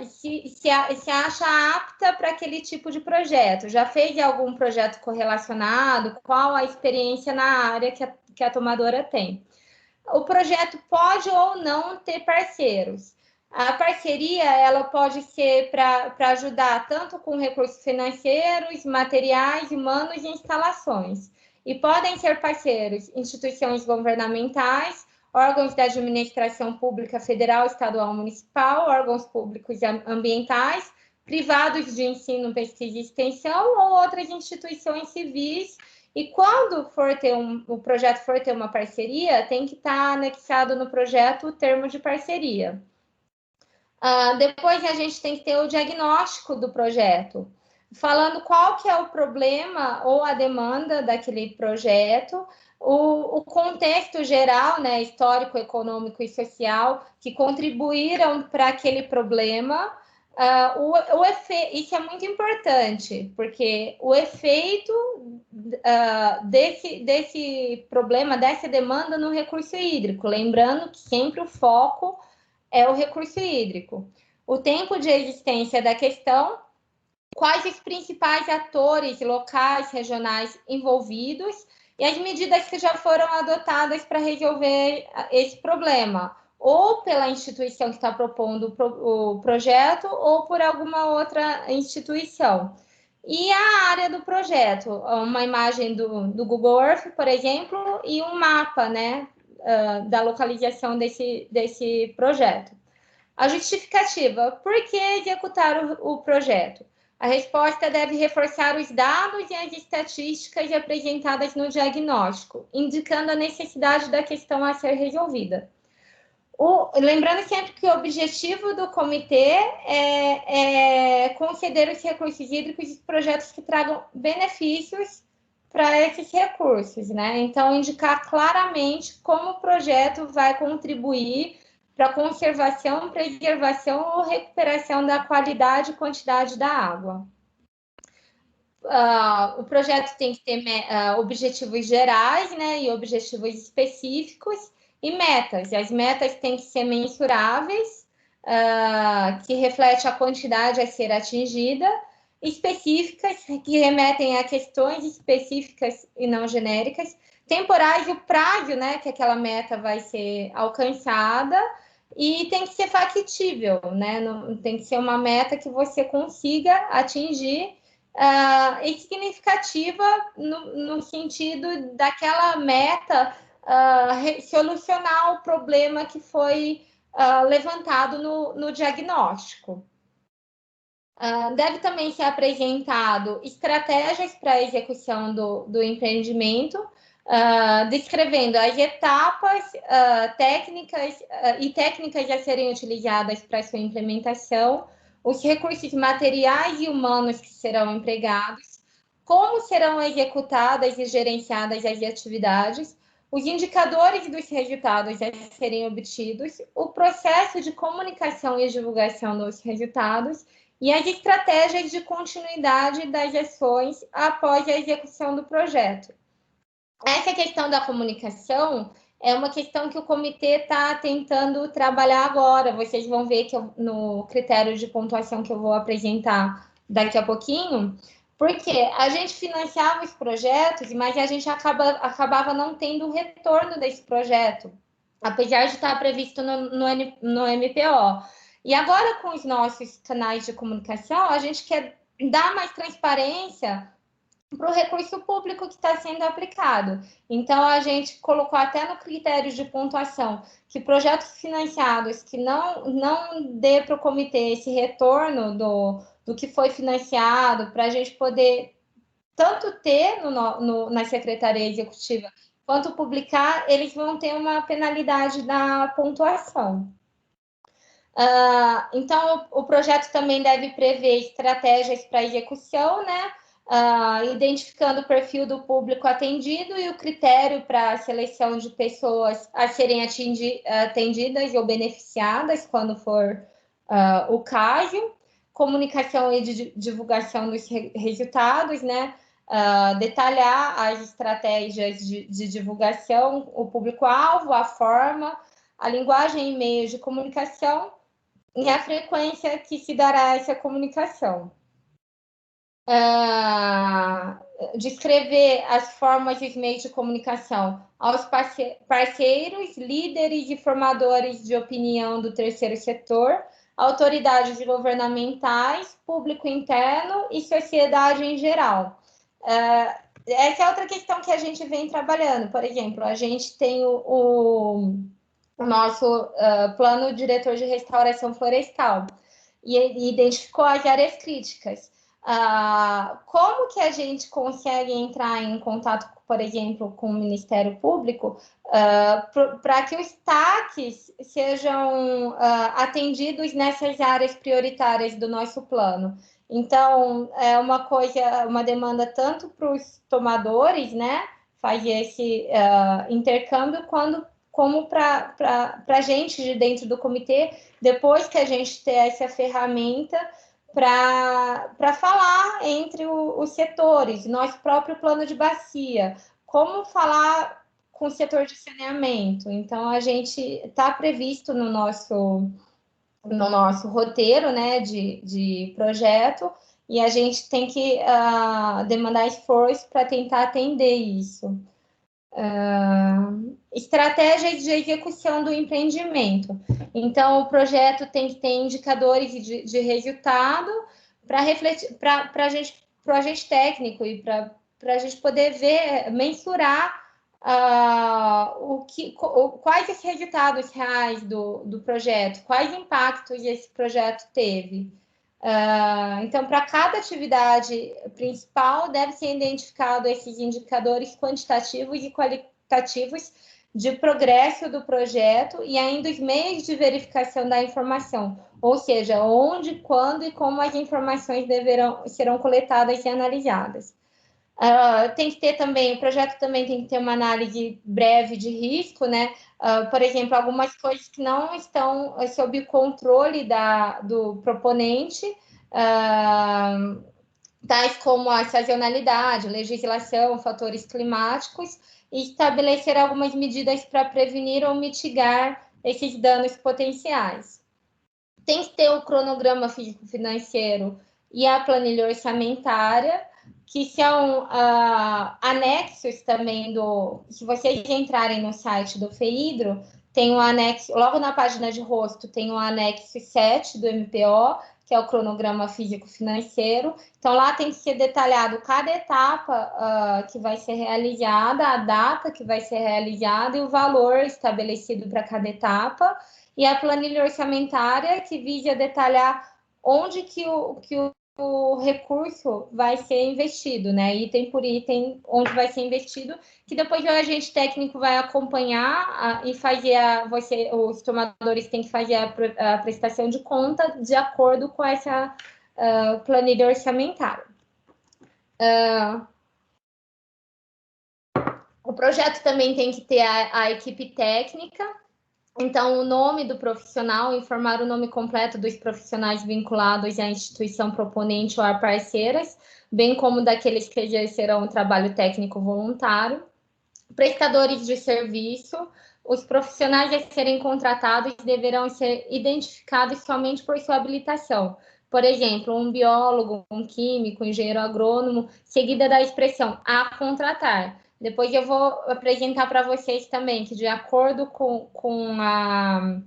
se acha apta para aquele tipo de projeto. Já fez algum projeto correlacionado? Qual a experiência na área que a tomadora tem? O projeto pode ou não ter parceiros. A parceria ela pode ser para ajudar tanto com recursos financeiros, materiais, humanos e instalações. E podem ser parceiros instituições governamentais, órgãos da administração pública federal, estadual, municipal, órgãos públicos ambientais, privados de ensino, pesquisa e extensão ou outras instituições civis. E quando o projeto for ter uma parceria, tem que estar anexado no projeto o termo de parceria. Depois a gente tem que ter o diagnóstico do projeto, falando qual que é o problema ou a demanda daquele projeto, o contexto geral, né, histórico, econômico e social, que contribuíram para aquele problema. Isso é muito importante, porque o efeito desse problema, dessa demanda no recurso hídrico, lembrando que sempre o foco é o recurso hídrico. O tempo de existência da questão, quais os principais atores locais, regionais envolvidos e as medidas que já foram adotadas para resolver esse problema, ou pela instituição que está propondo o projeto, ou por alguma outra instituição. E a área do projeto, uma imagem do Google Earth, por exemplo, e um mapa, né, da localização desse projeto. A justificativa, por que executar o projeto? A resposta deve reforçar os dados e as estatísticas apresentadas no diagnóstico, indicando a necessidade da questão a ser resolvida. Lembrando sempre que o objetivo do comitê é conceder os recursos hídricos e projetos que tragam benefícios para esses recursos, né? Então, indicar claramente como o projeto vai contribuir para a conservação, preservação ou recuperação da qualidade e quantidade da água. O projeto tem que ter objetivos gerais, né, e objetivos específicos e metas. As metas têm que ser mensuráveis, que refletem a quantidade a ser atingida, específicas, que remetem a questões específicas e não genéricas, temporais, o prazo, né, que aquela meta vai ser alcançada, e tem que ser factível, né? Tem que ser uma meta que você consiga atingir e significativa no sentido daquela meta solucionar o problema que foi levantado no diagnóstico. Deve também ser apresentado estratégias para a execução do empreendimento, descrevendo as etapas técnicas a serem utilizadas para sua implementação, os recursos materiais e humanos que serão empregados, como serão executadas e gerenciadas as atividades, os indicadores dos resultados a serem obtidos, o processo de comunicação e divulgação dos resultados e as estratégias de continuidade das ações após a execução do projeto. essa questão da comunicação é uma questão que o comitê está tentando trabalhar agora. Vocês vão ver que no critério de pontuação que eu vou apresentar daqui a pouquinho, porque a gente financiava os projetos, mas a gente acabava não tendo o retorno desse projeto, apesar de estar previsto no MPO. E agora, com os nossos canais de comunicação, a gente quer dar mais transparência para o recurso público que está sendo aplicado. Então, a gente colocou até no critério de pontuação que projetos financiados que não dê para o comitê esse retorno do que foi financiado, para a gente poder tanto ter na Secretaria Executiva quanto publicar, eles vão ter uma penalidade na pontuação. Então, o projeto também deve prever estratégias para execução, né? Identificando o perfil do público atendido e o critério para a seleção de pessoas a serem atendidas ou beneficiadas, quando for o caso, comunicação e divulgação dos resultados, né? Detalhar as estratégias de divulgação, o público-alvo, a forma, a linguagem e meios de comunicação e a frequência que se dará essa comunicação. Descrever as formas e os meios de comunicação aos parceiros, líderes e formadores de opinião do terceiro setor, autoridades governamentais, público interno e sociedade em geral. Essa é outra questão que a gente vem trabalhando. Por exemplo, a gente tem o nosso plano diretor de restauração florestal e identificou as áreas críticas. Como que a gente consegue entrar em contato, por exemplo, com o Ministério Público para que os TACs sejam atendidos nessas áreas prioritárias do nosso plano? Então, é uma demanda tanto para os tomadores, né, fazer esse intercâmbio, como para a gente de dentro do comitê, depois que a gente ter essa ferramenta para falar entre os setores, nosso próprio plano de bacia, como falar com o setor de saneamento. Então, a gente está previsto no nosso roteiro, né, de projeto, e a gente tem que demandar esforço para tentar atender isso. Estratégias de execução do empreendimento. Então, o projeto tem que ter indicadores de resultado para refletir, para o agente técnico e para a gente poder mensurar quais os resultados reais do projeto, quais impactos esse projeto teve. Então, para cada atividade principal, deve ser identificado esses indicadores quantitativos e qualitativos de progresso do projeto e ainda os meios de verificação da informação, ou seja, onde, quando e como as informações serão coletadas e analisadas. Tem que ter também, o projeto também tem que ter uma análise breve de risco, né? Por exemplo, algumas coisas que não estão sob o controle do proponente, tais como a sazonalidade, legislação, fatores climáticos, e estabelecer algumas medidas para prevenir ou mitigar esses danos potenciais. Tem que ter o cronograma físico-financeiro e a planilha orçamentária, que são anexos também se vocês entrarem no site do FEIDRO, tem um anexo, logo na página de rosto, tem o anexo 7 do MPO, que é o cronograma físico-financeiro. Então, lá tem que ser detalhado cada etapa que vai ser realizada, a data que vai ser realizada e o valor estabelecido para cada etapa. E a planilha orçamentária, que visa detalhar onde que o recurso vai ser investido, né? Item por item, onde vai ser investido, que depois o agente técnico vai acompanhar e fazer os tomadores têm que fazer a prestação de conta de acordo com essa planilha orçamentária. O projeto também tem que ter a equipe técnica. Então, o nome do profissional, informar o nome completo dos profissionais vinculados à instituição proponente ou a parceiras, bem como daqueles que exercerão o trabalho técnico voluntário. prestadores de serviço, os profissionais a serem contratados deverão ser identificados somente por sua habilitação. Por exemplo, um biólogo, um químico, um engenheiro agrônomo, seguida da expressão a contratar. Depois eu vou apresentar para vocês também que, de acordo com a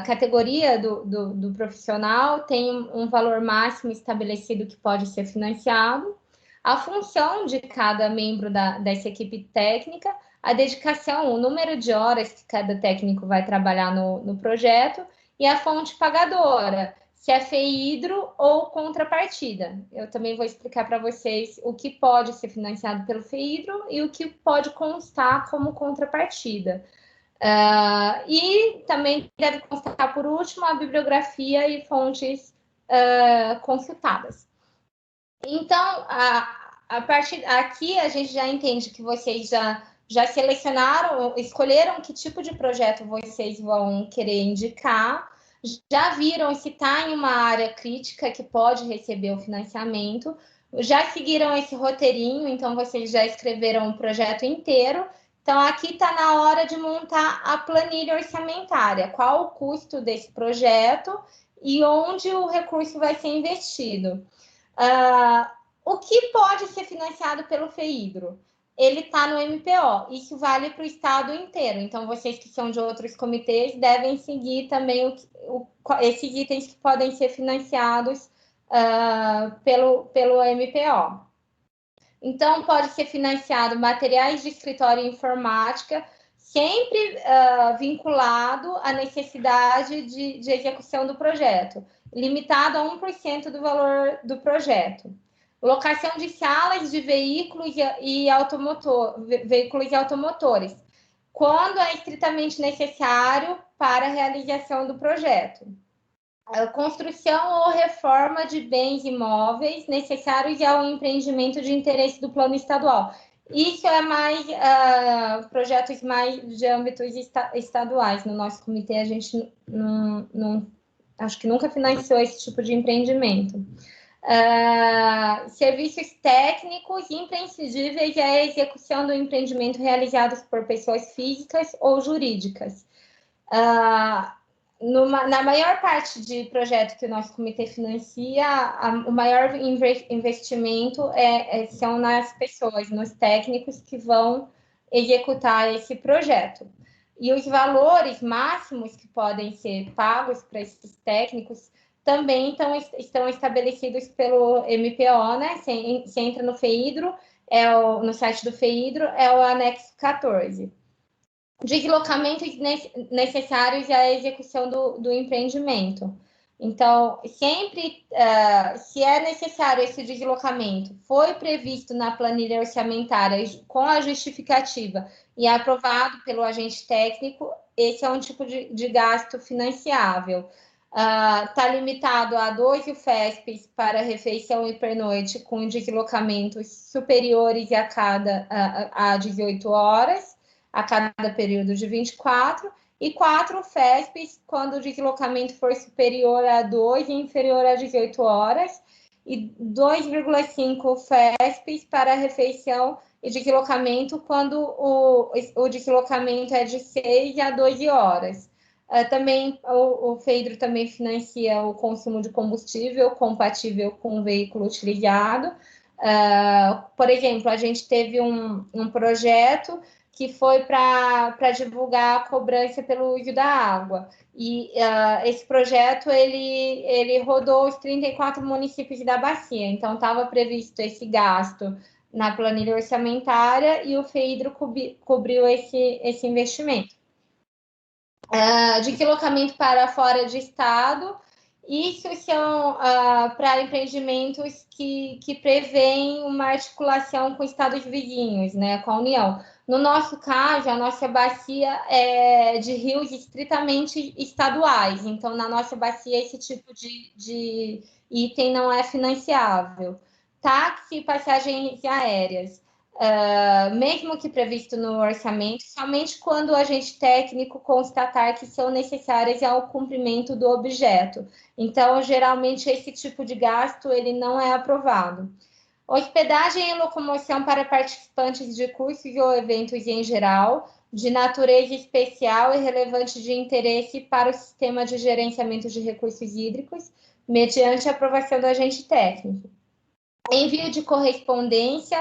categoria do profissional, tem um valor máximo estabelecido que pode ser financiado, a função de cada membro dessa equipe técnica, a dedicação, o número de horas que cada técnico vai trabalhar no projeto e a fonte pagadora, se é FEHIDRO ou contrapartida. Eu também vou explicar para vocês o que pode ser financiado pelo FEHIDRO e o que pode constar como contrapartida. E também deve constar, por último, a bibliografia e fontes consultadas. Então, a partir aqui, a gente já entende que vocês já selecionaram, escolheram que tipo de projeto vocês vão querer indicar, já viram se está em uma área crítica que pode receber o financiamento, já seguiram esse roteirinho, então vocês já escreveram o projeto inteiro. Então, aqui está na hora de montar a planilha orçamentária, qual o custo desse projeto e onde o recurso vai ser investido. O que pode ser financiado pelo FEHIDRO? Ele está no MPO, isso vale para o estado inteiro, então vocês que são de outros comitês devem seguir também esses itens que podem ser financiados pelo MPO. Então, pode ser financiado materiais de escritório e informática, sempre vinculado à necessidade de execução do projeto, limitado a 1% do valor do projeto. Locação de salas de veículos e automotores, quando é estritamente necessário para a realização do projeto. A construção ou reforma de bens imóveis necessários ao empreendimento de interesse do plano estadual. Isso é mais projetos mais de âmbitos estaduais. No nosso comitê, a gente não acho que nunca financiou esse tipo de empreendimento. Serviços técnicos imprescindíveis à execução do empreendimento realizados por pessoas físicas ou jurídicas. Na maior parte de projetos que o nosso comitê financia, o maior investimento são nas pessoas, nos técnicos que vão executar esse projeto. E os valores máximos que podem ser pagos para esses técnicos também estão estabelecidos pelo MPO, né? Você entra no FEHIDRO, no site do FEHIDRO, é o anexo 14. Deslocamentos necessários à execução do empreendimento. Então, sempre, se é necessário esse deslocamento, foi previsto na planilha orçamentária com a justificativa e aprovado pelo agente técnico, esse é um tipo de gasto financiável. Está limitado a 2 UFESPs para refeição e pernoite com deslocamentos superiores a 18 horas, a cada período de 24, e 4 UFESPs quando o deslocamento for superior a 2 e inferior a 18 horas, e 2,5 UFESPs para refeição e deslocamento quando o deslocamento é de 6 a 12 horas. Também o FEHIDRO também financia o consumo de combustível compatível com o veículo utilizado. Por exemplo, a gente teve um projeto que foi para divulgar a cobrança pelo uso da água. E esse projeto, ele rodou os 34 municípios da bacia. Então, estava previsto esse gasto na planilha orçamentária e o FEHIDRO cobriu esse investimento. Deslocamento para fora de estado, isso são para empreendimentos que prevêem uma articulação com estados vizinhos, né, com a União. No nosso caso, a nossa bacia é de rios estritamente estaduais, então, na nossa bacia, esse tipo de item não é financiável. Táxi e passagens aéreas. Mesmo que previsto no orçamento, somente quando o agente técnico constatar que são necessárias ao cumprimento do objeto. Então, geralmente, esse tipo de gasto ele não é aprovado. Hospedagem e locomoção para participantes de cursos ou eventos em geral, de natureza especial e relevante de interesse para o sistema de gerenciamento de recursos hídricos, mediante aprovação do agente técnico. Envio de correspondência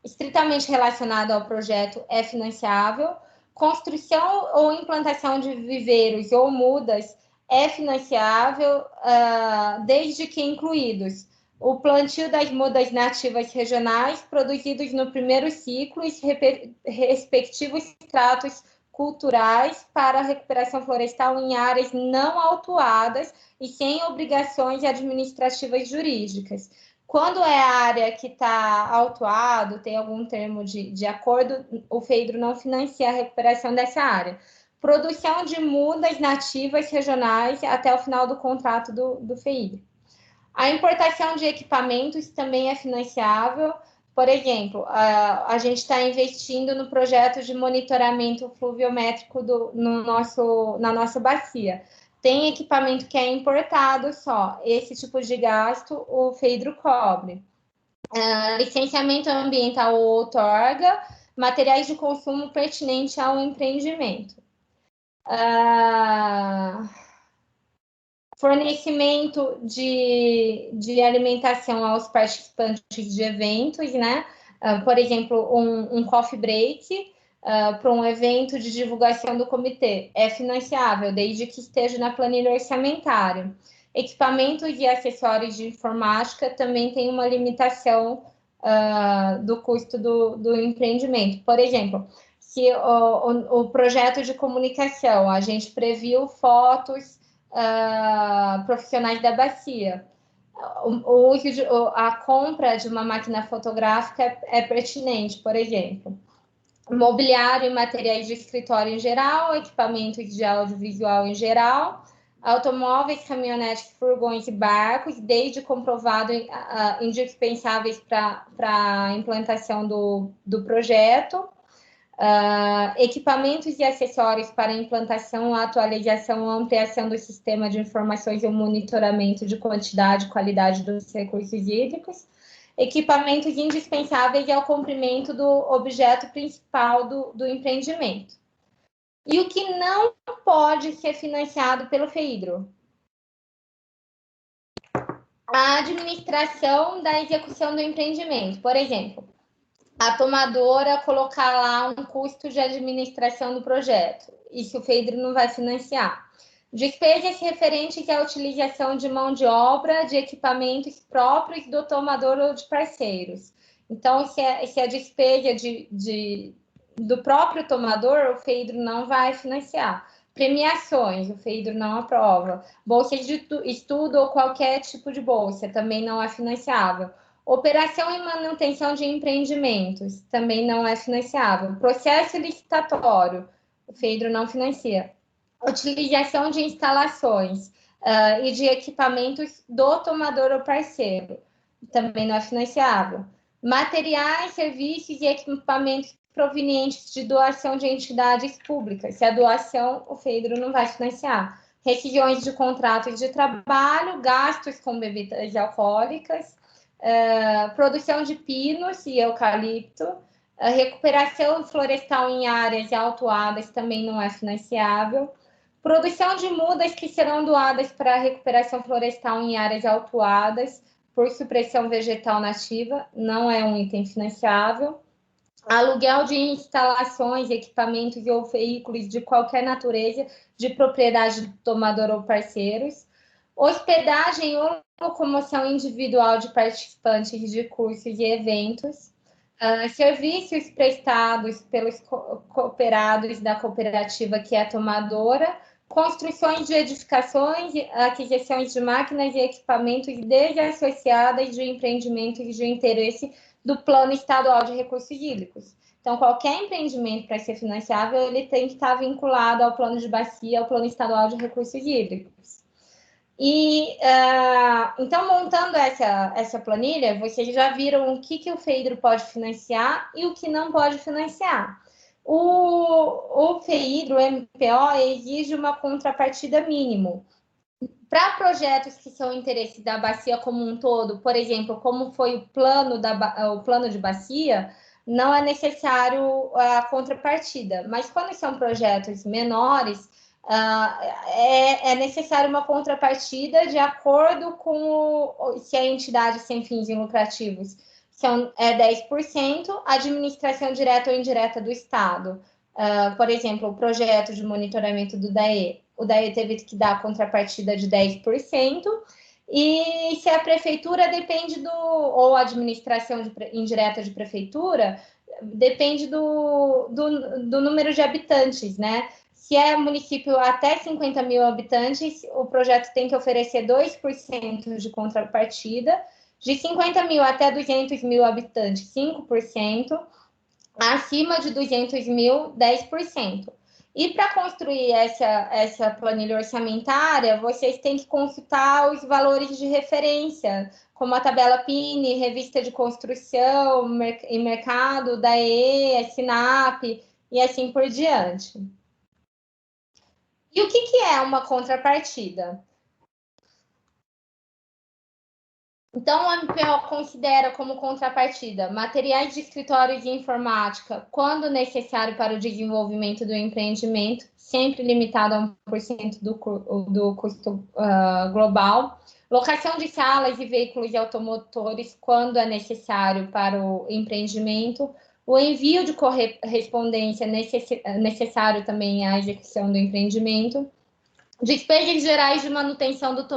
estritamente relacionado ao projeto é financiável. Construção ou implantação de viveiros ou mudas é financiável, desde que incluídos o plantio das mudas nativas regionais produzidos no primeiro ciclo e respectivos tratos culturais para a recuperação florestal em áreas não autuadas e sem obrigações administrativas jurídicas. Quando é a área que está autuado, tem algum termo de acordo, o FEIDRO não financia a recuperação dessa área. Produção de mudas nativas regionais até o final do contrato do FEIDRO. A importação de equipamentos também é financiável. Por exemplo, a gente está investindo no projeto de monitoramento fluviométrico na nossa bacia. Tem equipamento que é importado só. Esse tipo de gasto o FEIDRO cobre. Licenciamento ambiental ou outorga, materiais de consumo pertinente ao empreendimento. Fornecimento de alimentação aos participantes de eventos, né? Por exemplo, um coffee break para um evento de divulgação do comitê é financiável, desde que esteja na planilha orçamentária. Equipamentos e acessórios de informática também tem uma limitação do custo do empreendimento. Por exemplo, se o projeto de comunicação, a gente previu fotos profissionais da bacia. A compra de uma máquina fotográfica é pertinente, por exemplo. Mobiliário e materiais de escritório em geral, equipamentos de audiovisual em geral, automóveis, caminhonetes, furgões e barcos, desde comprovado indispensáveis para a implantação do projeto. Equipamentos e acessórios para implantação, atualização ou ampliação do sistema de informações e o monitoramento de quantidade e qualidade dos recursos hídricos. Equipamentos indispensáveis ao cumprimento do objeto principal do empreendimento. E o que não pode ser financiado pelo FEIDRO? A administração da execução do empreendimento. Por exemplo, a tomadora colocar lá um custo de administração do projeto. Isso o FEIDRO não vai financiar. Despesas referentes à utilização de mão de obra, de equipamentos próprios do tomador ou de parceiros. Então, se a despesa do próprio tomador, o FEIDRO não vai financiar. Premiações, o FEIDRO não aprova. Bolsas de estudo ou qualquer tipo de bolsa, também não é financiável. Operação e manutenção de empreendimentos, também não é financiável. Processo licitatório, o FEIDRO não financia. Utilização de instalações e de equipamentos do tomador ou parceiro, também não é financiável. Materiais, serviços e equipamentos provenientes de doação de entidades públicas. Se a doação, o FEIDRO não vai financiar. Rescisões de contratos de trabalho, gastos com bebidas alcoólicas, produção de pinos e eucalipto, recuperação florestal em áreas autuadas também não é financiável. Produção de mudas que serão doadas para a recuperação florestal em áreas autuadas por supressão vegetal nativa, não é um item financiável. Aluguel de instalações, equipamentos ou veículos de qualquer natureza de propriedade do tomador ou parceiros. Hospedagem ou locomoção individual de participantes de cursos e eventos. Serviços prestados pelos cooperados da cooperativa que é a tomadora. Construções de edificações, aquisições de máquinas e equipamentos desassociadas de empreendimentos de interesse do Plano Estadual de Recursos Hídricos. Então, qualquer empreendimento para ser financiável, ele tem que estar vinculado ao Plano de Bacia, ao Plano Estadual de Recursos Hídricos. E, então, montando essa planilha, vocês já viram o que o FEIDRO pode financiar e o que não pode financiar. O FEIDRO, o MPO, exige uma contrapartida mínimo. Para projetos que são interesse da bacia como um todo, por exemplo, como foi o plano de bacia, não é necessário a contrapartida. Mas quando são projetos menores, é necessário uma contrapartida de acordo com se a entidade sem fins lucrativos é 10%, administração direta ou indireta do Estado. Por exemplo, o projeto de monitoramento do DAE. O DAE teve que dar a contrapartida de 10%, e se a prefeitura depende ou a administração indireta de prefeitura, depende do número de habitantes, né? Se é município até 50 mil habitantes, o projeto tem que oferecer 2% de contrapartida, de 50 mil até 200 mil habitantes, 5%, acima de 200 mil, 10%. E para construir essa planilha orçamentária, vocês têm que consultar os valores de referência, como a tabela PINE, revista de construção, e mercado, DAE, SINAP, e assim por diante. E o que é uma contrapartida? Então, o MPO considera como contrapartida materiais de escritórios e informática, quando necessário para o desenvolvimento do empreendimento, sempre limitado a 1% do custo global, locação de salas e veículos automotores, quando é necessário para o empreendimento, o envio de correspondência necessário também à execução do empreendimento, despesas gerais de manutenção do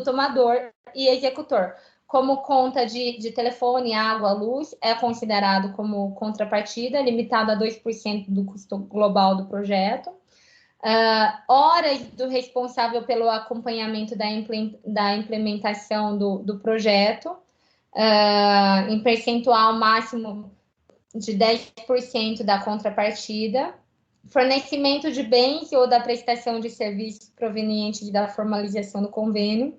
tomador e executor, como conta de telefone, água, luz, é considerado como contrapartida, limitado a 2% do custo global do projeto. Horas do responsável pelo acompanhamento da implementação do projeto, em percentual máximo de 10% da contrapartida. Fornecimento de bens ou da prestação de serviços provenientes da formalização do convênio.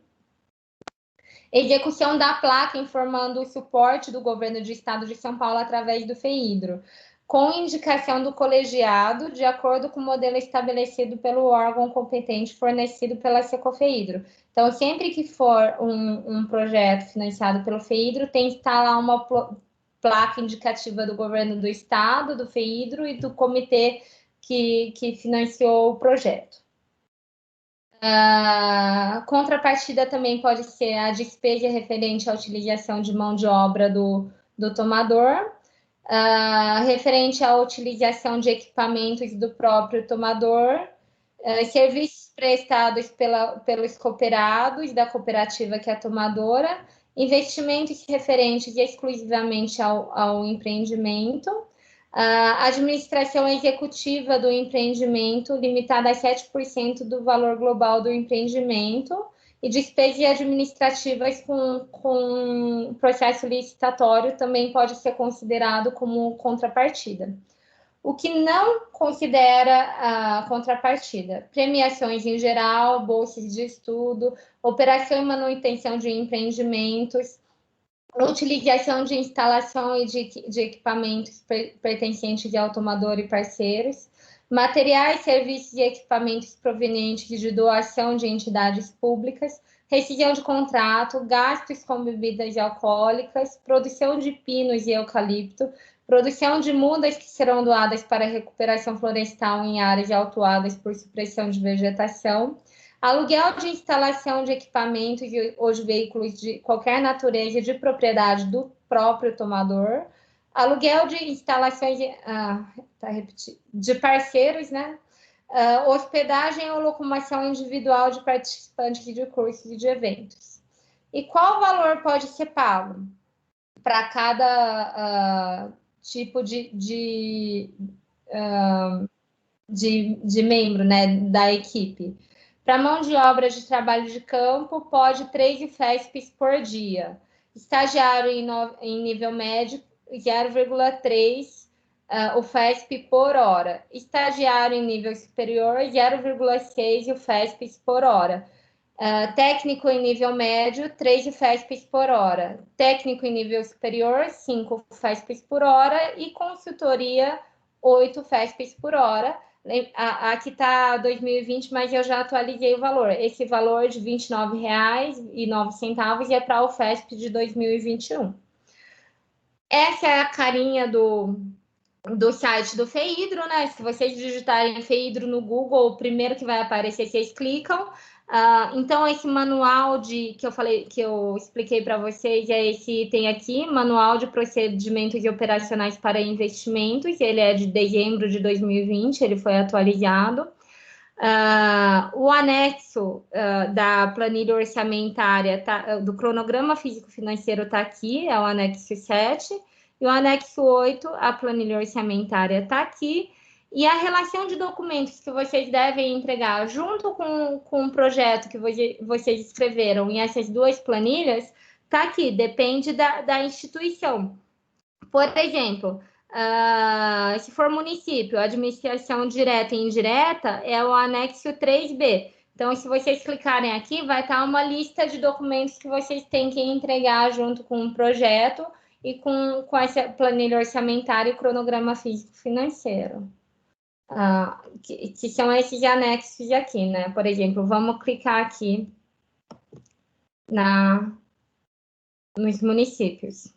Execução da placa informando o suporte do governo do estado de São Paulo através do FEIDRO, com indicação do colegiado, de acordo com o modelo estabelecido pelo órgão competente fornecido pela Secofeidro. Então, sempre que for um projeto financiado pelo FEIDRO, tem que estar lá uma placa indicativa do governo do estado, do FEIDRO e do comitê que financiou o projeto. A contrapartida também pode ser a despesa referente à utilização de mão de obra do tomador, referente à utilização de equipamentos do próprio tomador, serviços prestados pelos cooperados da cooperativa que é a tomadora, investimentos referentes exclusivamente ao empreendimento, a administração executiva do empreendimento limitada a 7% do valor global do empreendimento e despesas administrativas com processo licitatório também pode ser considerado como contrapartida. O que não considera a contrapartida? Premiações em geral, bolsas de estudo, operação e manutenção de empreendimentos, utilização de instalação e de equipamentos pertencentes ao tomador e parceiros, materiais, serviços e equipamentos provenientes de doação de entidades públicas, rescisão de contrato, gastos com bebidas alcoólicas, produção de pinos e eucalipto, produção de mudas que serão doadas para recuperação florestal em áreas autuadas por supressão de vegetação, aluguel de instalação de equipamentos ou de veículos de qualquer natureza de propriedade do próprio tomador, aluguel de instalações de parceiros, né? Hospedagem ou locomoção individual de participantes de cursos e de eventos. E qual valor pode ser pago para cada tipo de membro, né, da equipe? Para mão de obra de trabalho de campo, pode 3 IFESPs por dia. Estagiário em nível médio, 0,3 UFESP por hora. Estagiário em nível superior, 0,6 UFESPs por hora. Técnico em nível médio, 3 UFESPs por hora. Técnico em nível superior, 5 UFESPs por hora. E consultoria, 8 UFESPs por hora. Aqui está 2020, mas eu já atualizei o valor. Esse valor de R$ 29,09 é para a UFESP de 2021. Essa é a carinha do site do FEIDRO, né? Se vocês digitarem FEIDRO no Google, o primeiro que vai aparecer, vocês clicam. Então, esse manual que eu expliquei para vocês é esse item aqui, Manual de Procedimentos Operacionais para Investimentos. Ele é de dezembro de 2020, ele foi atualizado. O anexo da planilha orçamentária do cronograma físico-financeiro está aqui, é o anexo 7. E o anexo 8, a planilha orçamentária está aqui. E a relação de documentos que vocês devem entregar junto com o projeto que vocês escreveram em essas duas planilhas está aqui, depende da instituição. Por exemplo, se for município, administração direta e indireta, é o anexo 3B. Então, se vocês clicarem aqui, vai estar uma lista de documentos que vocês têm que entregar junto com o projeto e com essa planilha orçamentária e cronograma físico-financeiro. Que são esses anexos aqui, né? Por exemplo, vamos clicar aqui nos municípios.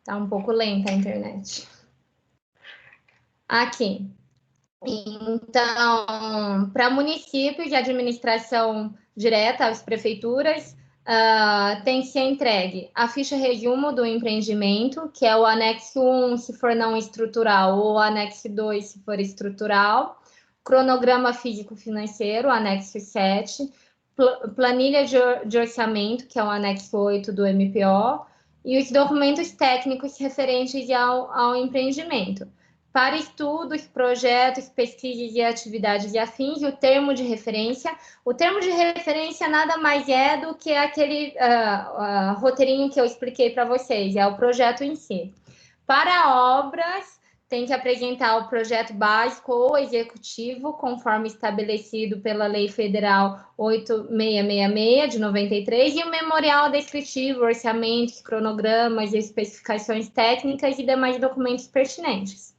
Tá um pouco lenta a internet. Aqui. Então, para municípios de administração direta, as prefeituras, tem que ser entregue a ficha resumo do empreendimento, que é o anexo 1, se for não estrutural, ou o anexo 2, se for estrutural, cronograma físico-financeiro, anexo 7, planilha de orçamento, que é o anexo 8 do MPO, e os documentos técnicos referentes ao empreendimento. Para estudos, projetos, pesquisas e atividades e afins, o termo de referência. O termo de referência nada mais é do que aquele roteirinho que eu expliquei para vocês, é o projeto em si. Para obras, tem que apresentar o projeto básico ou executivo, conforme estabelecido pela Lei Federal 8666, de 93, e o memorial descritivo, orçamentos, cronogramas, especificações técnicas e demais documentos pertinentes.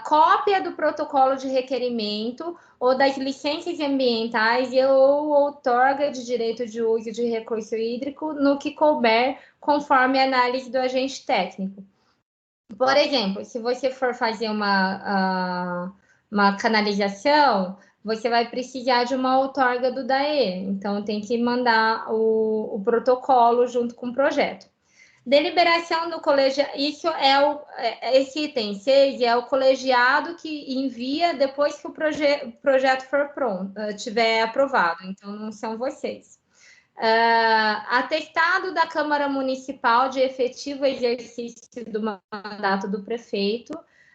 Cópia do protocolo de requerimento ou das licenças ambientais ou outorga de direito de uso de recurso hídrico no que couber, conforme a análise do agente técnico. Por exemplo, se você for fazer uma canalização, você vai precisar de uma outorga do DAE, então tem que mandar o protocolo junto com o projeto. Deliberação do colegiado, esse item 6 é o colegiado que envia depois que o projeto for pronto, tiver aprovado, então não são vocês. Atestado da Câmara Municipal de efetivo exercício do mandato do prefeito.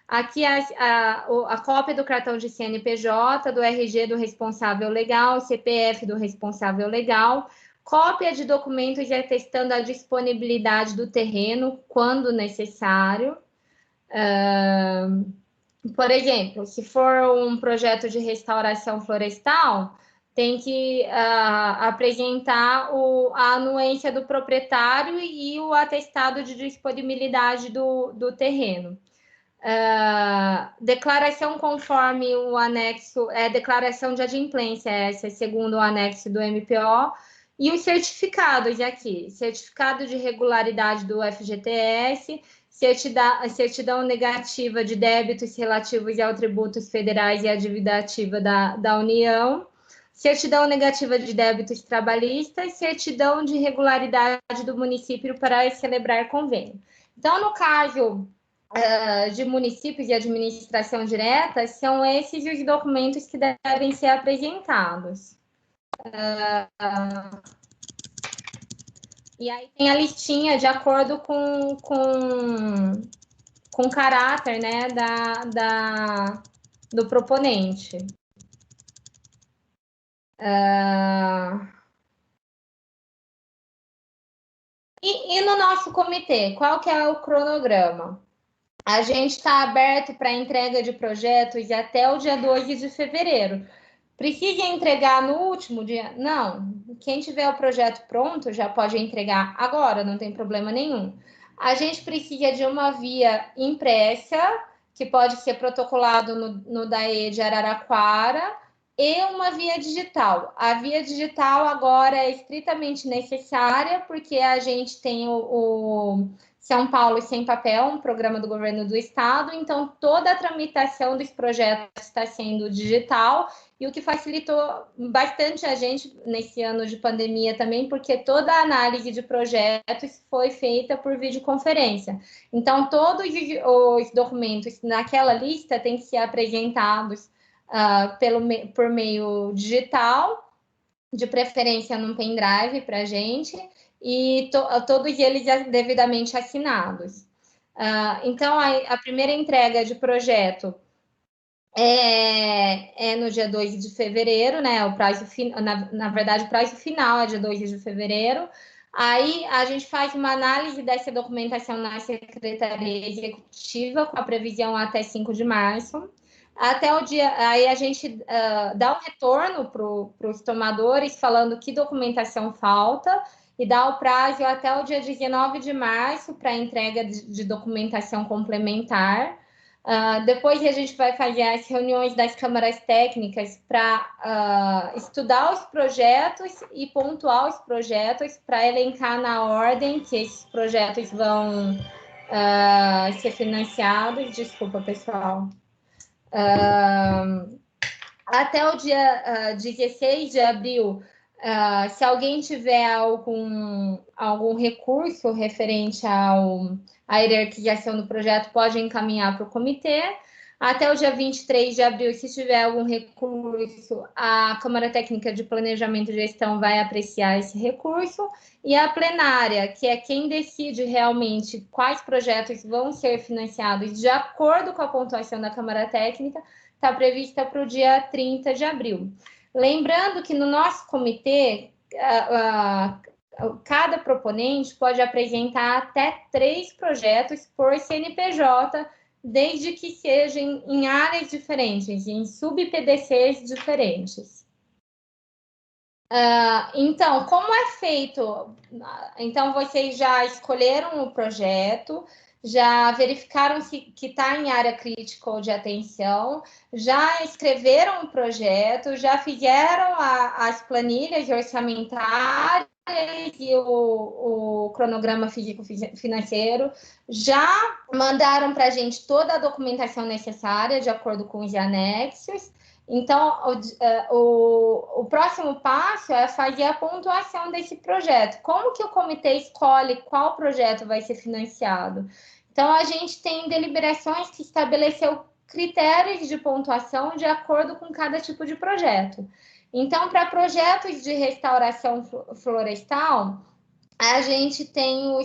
Aqui a cópia do cartão de CNPJ, do RG do responsável legal, CPF do responsável legal, cópia de documentos atestando a disponibilidade do terreno, quando necessário. Por exemplo, se for um projeto de restauração florestal, tem que apresentar a anuência do proprietário e o atestado de disponibilidade do terreno. Declaração conforme o anexo, declaração de adimplência, essa é segundo o anexo do MPO, e os certificados aqui, certificado de regularidade do FGTS, certidão negativa de débitos relativos aos tributos federais e a dívida ativa da União, certidão negativa de débitos trabalhistas, certidão de regularidade do município para celebrar convênio. Então, no caso de municípios e administração direta, são esses os documentos que devem ser apresentados. E aí tem a listinha de acordo com o caráter, né, do proponente. E no nosso comitê, qual que é o cronograma? A gente está aberto para entrega de projetos até o dia 2 de fevereiro. Precisa entregar no último dia? Não. Quem tiver o projeto pronto já pode entregar agora, não tem problema nenhum. A gente precisa de uma via impressa, que pode ser protocolado no DAE de Araraquara, e uma via digital. A via digital agora é estritamente necessária, porque a gente tem o São Paulo Sem Papel, um programa do governo do estado, então toda a tramitação dos projetos está sendo digital, e o que facilitou bastante a gente nesse ano de pandemia também, porque toda a análise de projetos foi feita por videoconferência. Então, todos os documentos naquela lista têm que ser apresentados por meio digital, de preferência num pendrive para a gente, e todos eles devidamente assinados. Então, a primeira entrega de projeto é no dia 2 de fevereiro, né? O prazo, na verdade, o prazo final é dia 2 de fevereiro. Aí a gente faz uma análise dessa documentação na Secretaria Executiva, com a previsão até 5 de março. Até o dia, aí a gente dá um retorno para os tomadores, falando que documentação falta, e dá o prazo até o dia 19 de março para entrega de documentação complementar. Depois a gente vai fazer as reuniões das câmaras técnicas para estudar os projetos e pontuar os projetos para elencar na ordem que esses projetos vão ser financiados. Desculpa, pessoal. Até o dia 16 de abril, se alguém tiver algum recurso referente à hierarquização do projeto, pode encaminhar para o comitê. Até o dia 23 de abril, se tiver algum recurso, a Câmara Técnica de Planejamento e Gestão vai apreciar esse recurso. E a plenária, que é quem decide realmente quais projetos vão ser financiados de acordo com a pontuação da Câmara Técnica, está prevista para o dia 30 de abril. Lembrando que no nosso comitê, cada proponente pode apresentar até 3 projetos por CNPJ, desde que sejam em áreas diferentes, em sub-PDCs diferentes. Então, como é feito? Então, vocês já escolheram o projeto, já verificaram que está em área crítica ou de atenção, já escreveram o projeto, já fizeram as planilhas orçamentárias e o cronograma físico-financeiro, já mandaram para a gente toda a documentação necessária, de acordo com os anexos. Então, o próximo passo é fazer a pontuação desse projeto. Como que o comitê escolhe qual projeto vai ser financiado? Então, a gente tem deliberações que estabeleceu critérios de pontuação de acordo com cada tipo de projeto. Então, para projetos de restauração florestal, a gente tem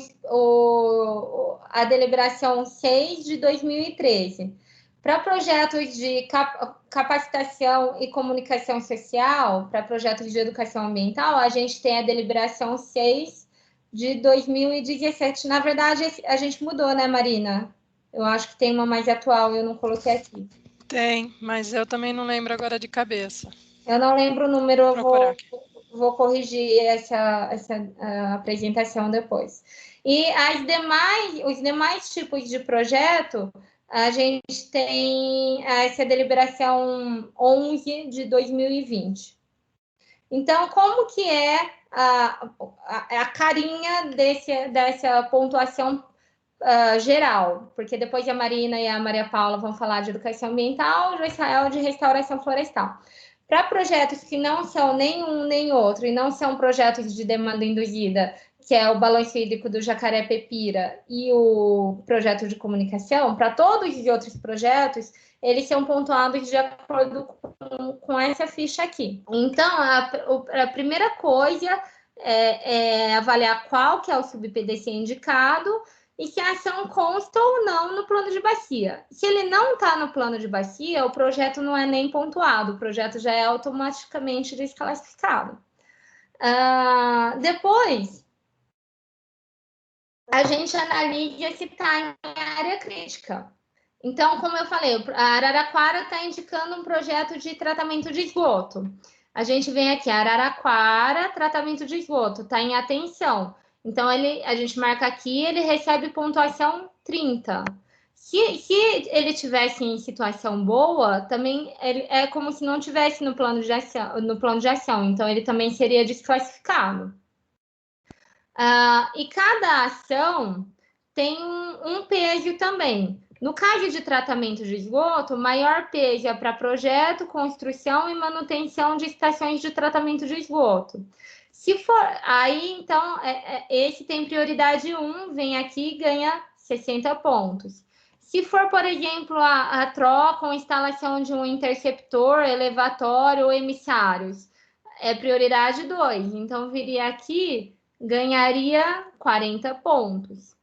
a deliberação 6 de 2013. Para projetos de capacitação e comunicação social, para projetos de educação ambiental, a gente tem a deliberação 6 de 2017. Na verdade, a gente mudou, né, Marina? Eu acho que tem uma mais atual, eu não coloquei aqui. Tem, mas eu também não lembro agora de cabeça. Eu não lembro o número, eu vou corrigir essa apresentação depois. E os demais tipos de projeto, a gente tem essa deliberação 11 de 2020. Então, como que é a carinha dessa pontuação geral? Porque depois a Marina e a Maria Paula vão falar de educação ambiental, o Israel de restauração florestal. Para projetos que não são nem um nem outro, e não são projetos de demanda induzida, que é o balanço hídrico do Jacaré-Pepira e o projeto de comunicação, para todos os outros projetos, eles são pontuados de acordo com essa ficha aqui. Então, a primeira coisa é avaliar qual que é o sub-PDC indicado e se a ação consta ou não no plano de bacia. Se ele não está no plano de bacia, o projeto não é nem pontuado, o projeto já é automaticamente desclassificado. Depois, a gente analisa se está em área crítica. Então, como eu falei, a Araraquara está indicando um projeto de tratamento de esgoto. A gente vem aqui, Araraquara, tratamento de esgoto, está em atenção. Então, a gente marca aqui, ele recebe pontuação 30. Se ele tivesse em situação boa, também é como se não tivesse no plano de ação, então ele também seria desclassificado. E cada ação tem um peso também. No caso de tratamento de esgoto, o maior peso é para projeto, construção e manutenção de estações de tratamento de esgoto. Se for aí, então, esse tem prioridade 1, vem aqui e ganha 60 pontos. Se for, por exemplo, a troca ou instalação de um interceptor, elevatório ou emissários, é prioridade 2. Então, viria aqui, ganharia 40 pontos.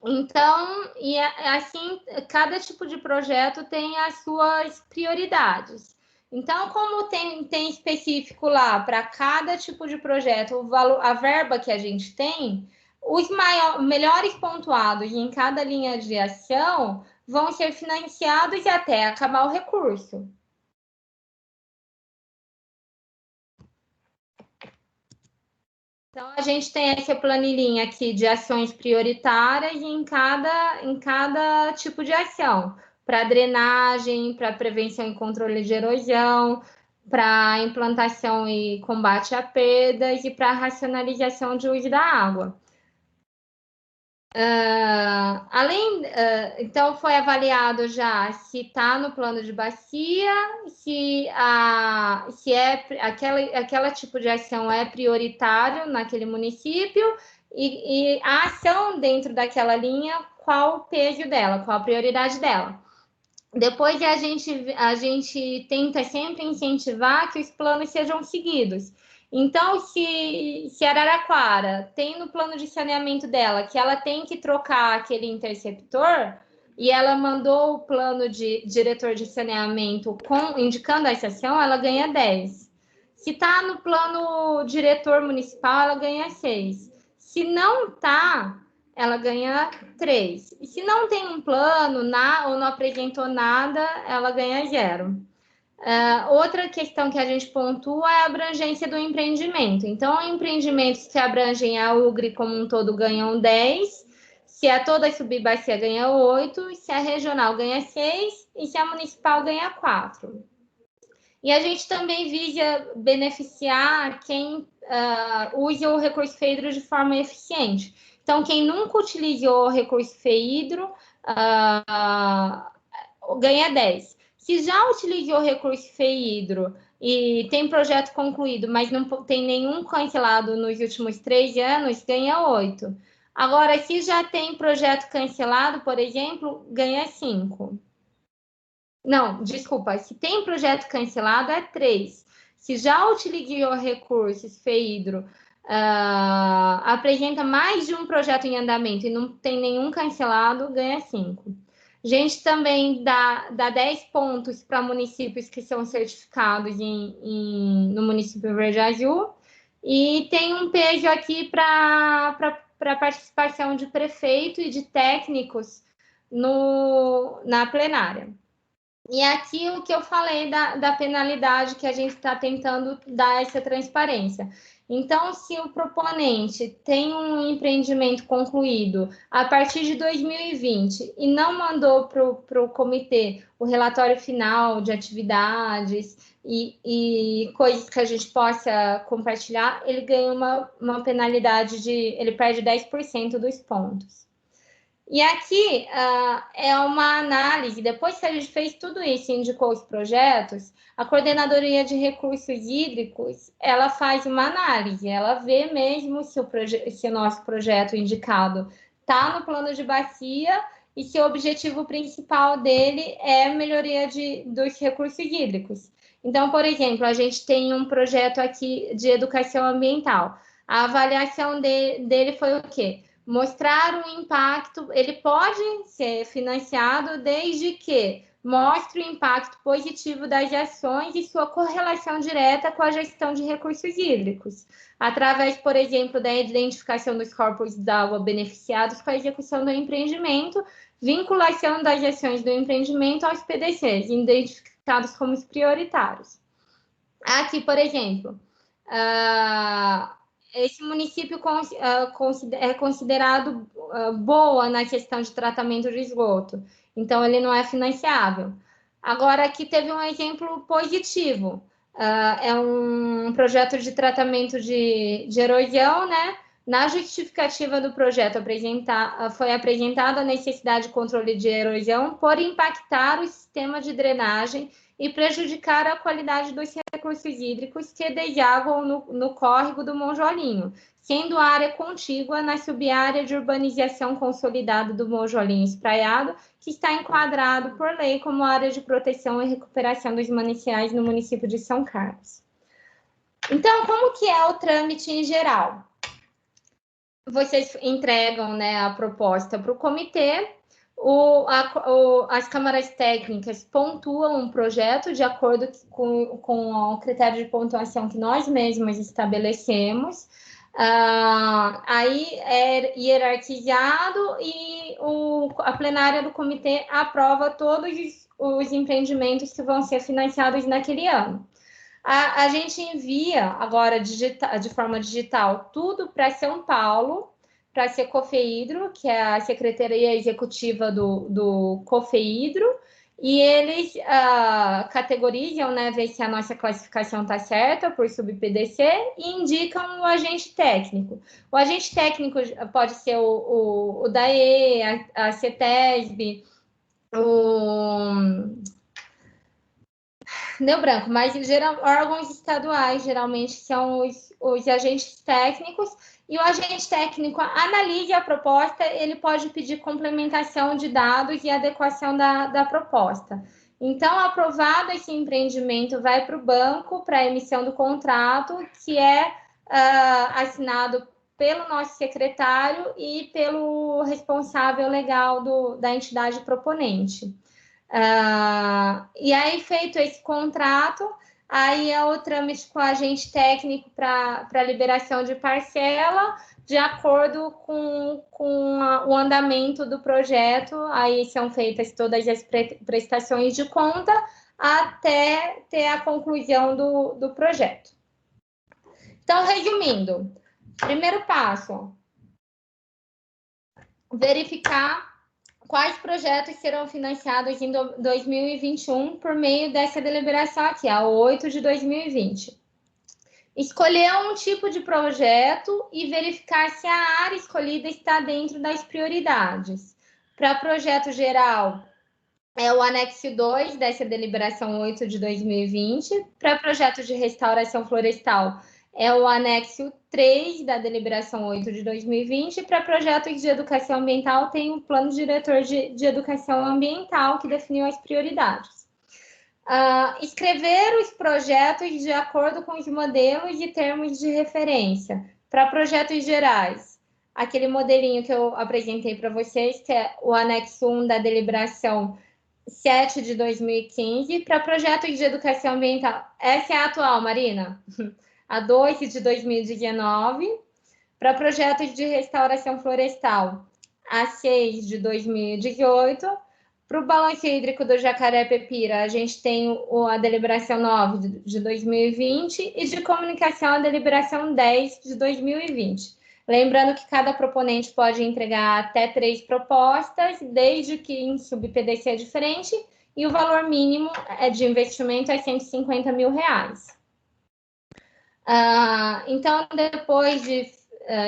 Então, e assim, cada tipo de projeto tem as suas prioridades. Então, como tem específico lá para cada tipo de projeto, o valor, a verba que a gente tem, os melhores pontuados em cada linha de ação vão ser financiados até acabar o recurso. Então, a gente tem essa planilhinha aqui de ações prioritárias em cada tipo de ação. Para drenagem, para prevenção e controle de erosão, para implantação e combate a perdas e para racionalização de uso da água. Então, foi avaliado já se está no plano de bacia, se aquela tipo de ação é prioritário naquele município e a ação dentro daquela linha, qual o peso dela, qual a prioridade dela. Depois a gente tenta sempre incentivar que os planos sejam seguidos. Então, se Araraquara tem no plano de saneamento dela que ela tem que trocar aquele interceptor e ela mandou o plano de diretor de saneamento indicando essa ação, ela ganha 10. Se está no plano diretor municipal, ela ganha 6. Se não está, ela ganha 3. E se não tem um plano ou não apresentou nada, ela ganha 0. Outra questão que a gente pontua é a abrangência do empreendimento. Então, empreendimentos que abrangem a UGRE como um todo ganham 10, se a toda a subbacia ganha 8, se a regional ganha 6 e se a municipal ganha 4. E a gente também visa beneficiar quem usa o recurso FEIDRO de forma eficiente. Então, quem nunca utilizou o recurso FEIDRO ganha 10. Se já utilizou o recurso FEIDRO e tem projeto concluído, mas não tem nenhum cancelado nos últimos 3 anos, ganha 8. Agora, se já tem projeto cancelado, por exemplo, ganha 5. Não, desculpa, se tem projeto cancelado, é 3. Se já utilizou recursos FEIDRO, apresenta mais de um projeto em andamento e não tem nenhum cancelado, ganha 5. A gente também dá 10 pontos para municípios que são certificados no município Verde Azul. E tem um peso aqui para participação de prefeito e de técnicos na plenária. E aqui o que eu falei da penalidade que a gente está tentando dar essa transparência. Então, se o proponente tem um empreendimento concluído a partir de 2020 e não mandou para o comitê o relatório final de atividades e coisas que a gente possa compartilhar, ele ganha uma penalidade ele perde 10% dos pontos. E aqui é uma análise, depois que a gente fez tudo isso e indicou os projetos, a Coordenadoria de Recursos Hídricos, ela faz uma análise, ela vê mesmo se o nosso projeto indicado está no plano de bacia e se o objetivo principal dele é a melhoria dos recursos hídricos. Então, por exemplo, a gente tem um projeto aqui de educação ambiental. A avaliação dele foi o quê? Mostrar o impacto, ele pode ser financiado desde que mostre o impacto positivo das ações e sua correlação direta com a gestão de recursos hídricos, através, por exemplo, da identificação dos corpos d'água beneficiados com a execução do empreendimento, vinculação das ações do empreendimento aos PDCs, identificados como os prioritários. Aqui, por exemplo, esse município é considerado boa na questão de tratamento de esgoto, então ele não é financiável. Agora, aqui teve um exemplo positivo, é um projeto de tratamento de erosão, né? Na justificativa do projeto foi apresentada a necessidade de controle de erosão por impactar o sistema de drenagem e prejudicar a qualidade dos recursos hídricos que desaguam no córrego do Monjolinho, sendo a área contígua na subárea de urbanização consolidada do Monjolinho Espraiado, que está enquadrado por lei como área de proteção e recuperação dos mananciais no município de São Carlos. Então, como que é o trâmite em geral? Vocês entregam, né, a proposta para o comitê, as câmaras técnicas pontuam um projeto de acordo com o critério de pontuação que nós mesmos estabelecemos. Aí é hierarquizado e a plenária do comitê aprova todos os empreendimentos que vão ser financiados naquele ano. A gente envia agora de forma digital tudo para São Paulo, para a Secofeidro, que é a Secretaria Executiva do Cofeidro, e eles categorizam, né, ver se a nossa classificação está certa por sub-PDC e indicam o agente técnico. O agente técnico pode ser o DAE, a CETESB, deu branco, mas órgãos estaduais geralmente são os agentes técnicos, e o agente técnico analisa a proposta, ele pode pedir complementação de dados e adequação da proposta. Então, aprovado esse empreendimento, vai para o banco para a emissão do contrato, que é assinado pelo nosso secretário e pelo responsável legal da entidade proponente. E aí, feito esse contrato, aí é o trâmite com o agente técnico para liberação de parcela, de acordo com o andamento do projeto. Aí são feitas todas as prestações de conta até ter a conclusão do projeto. Então, resumindo, primeiro passo, verificar quais projetos serão financiados em 2021 por meio dessa deliberação aqui, a 8 de 2020. Escolher um tipo de projeto e verificar se a área escolhida está dentro das prioridades. Para projeto geral, é o anexo 2 dessa deliberação 8 de 2020. Para projeto de restauração florestal, é o anexo 3 da deliberação 8 de 2020. Para projetos de educação ambiental, tem o plano diretor de educação ambiental, que definiu as prioridades. Escrever os projetos de acordo com os modelos e termos de referência. Para projetos gerais, aquele modelinho que eu apresentei para vocês, que é o anexo 1 da deliberação 7 de 2015. Para projetos de educação ambiental, essa é a atual, Marina? A 2 de 2019, para projetos de restauração florestal, a 6 de 2018, para o balanço hídrico do Jacaré-Pepira, a gente tem a deliberação 9 de 2020 e de comunicação a deliberação 10 de 2020. Lembrando que cada proponente pode entregar até 3 propostas, desde que em sub-PDC é diferente, e o valor mínimo de investimento é R$150 mil. Então, depois de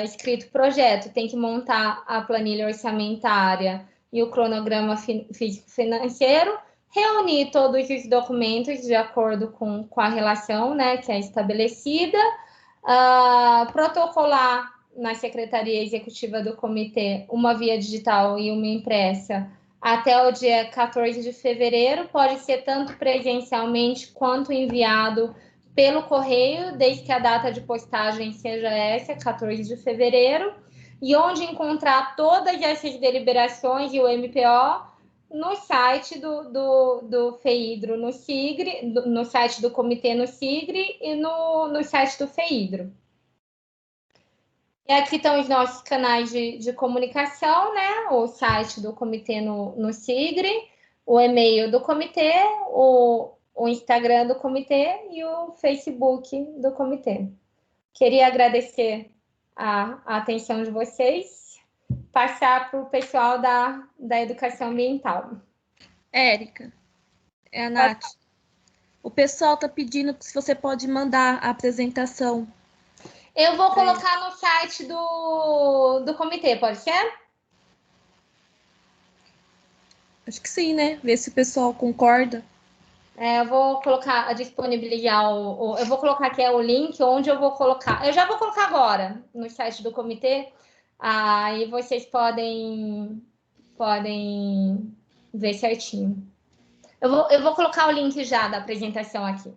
escrito o projeto, tem que montar a planilha orçamentária e o cronograma físico-financeiro, reunir todos os documentos de acordo com a relação, né, que é estabelecida, protocolar na Secretaria Executiva do Comitê uma via digital e uma impressa até o dia 14 de fevereiro, pode ser tanto presencialmente quanto enviado pelo correio, desde que a data de postagem seja essa, 14 de fevereiro. e onde encontrar todas essas deliberações e o MPO no site do FEIDRO no SIGRE, no site do comitê no SIGRE e no site do FEIDRO. E aqui estão os nossos canais de comunicação, né? O site do comitê no SIGRE, o e-mail do comitê, o Instagram do comitê e o Facebook do comitê. Queria agradecer a atenção de vocês, passar para o pessoal da educação ambiental. Érica, é a Nath. O pessoal está pedindo se você pode mandar a apresentação. Eu vou colocar no site do comitê, pode ser? Acho que sim, né? Ver se o pessoal concorda. Eu vou colocar, disponibilizar eu vou colocar aqui o link onde eu vou colocar. Eu já vou colocar agora no site do comitê. Aí vocês podem ver certinho. Eu vou colocar o link já da apresentação aqui.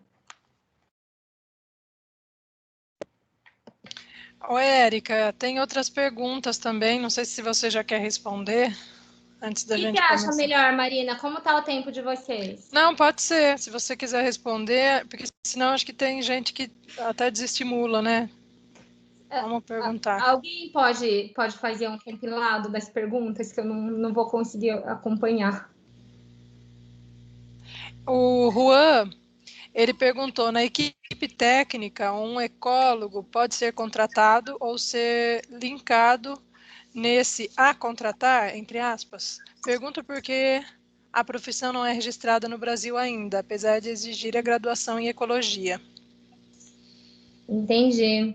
Oi, Érica, tem outras perguntas também, não sei se você já quer responder antes da gente começar. O que você acha melhor, Marina? Como está o tempo de vocês? Não, pode ser, se você quiser responder, porque senão acho que tem gente que até desestimula, né? Vamos perguntar. Alguém pode fazer um compilado das perguntas que eu não vou conseguir acompanhar? O Juan, ele perguntou, na equipe técnica, um ecólogo pode ser contratado ou ser linkado nesse a contratar, entre aspas? Pergunto porque a profissão não é registrada no Brasil ainda, apesar de exigir a graduação em ecologia. Entendi.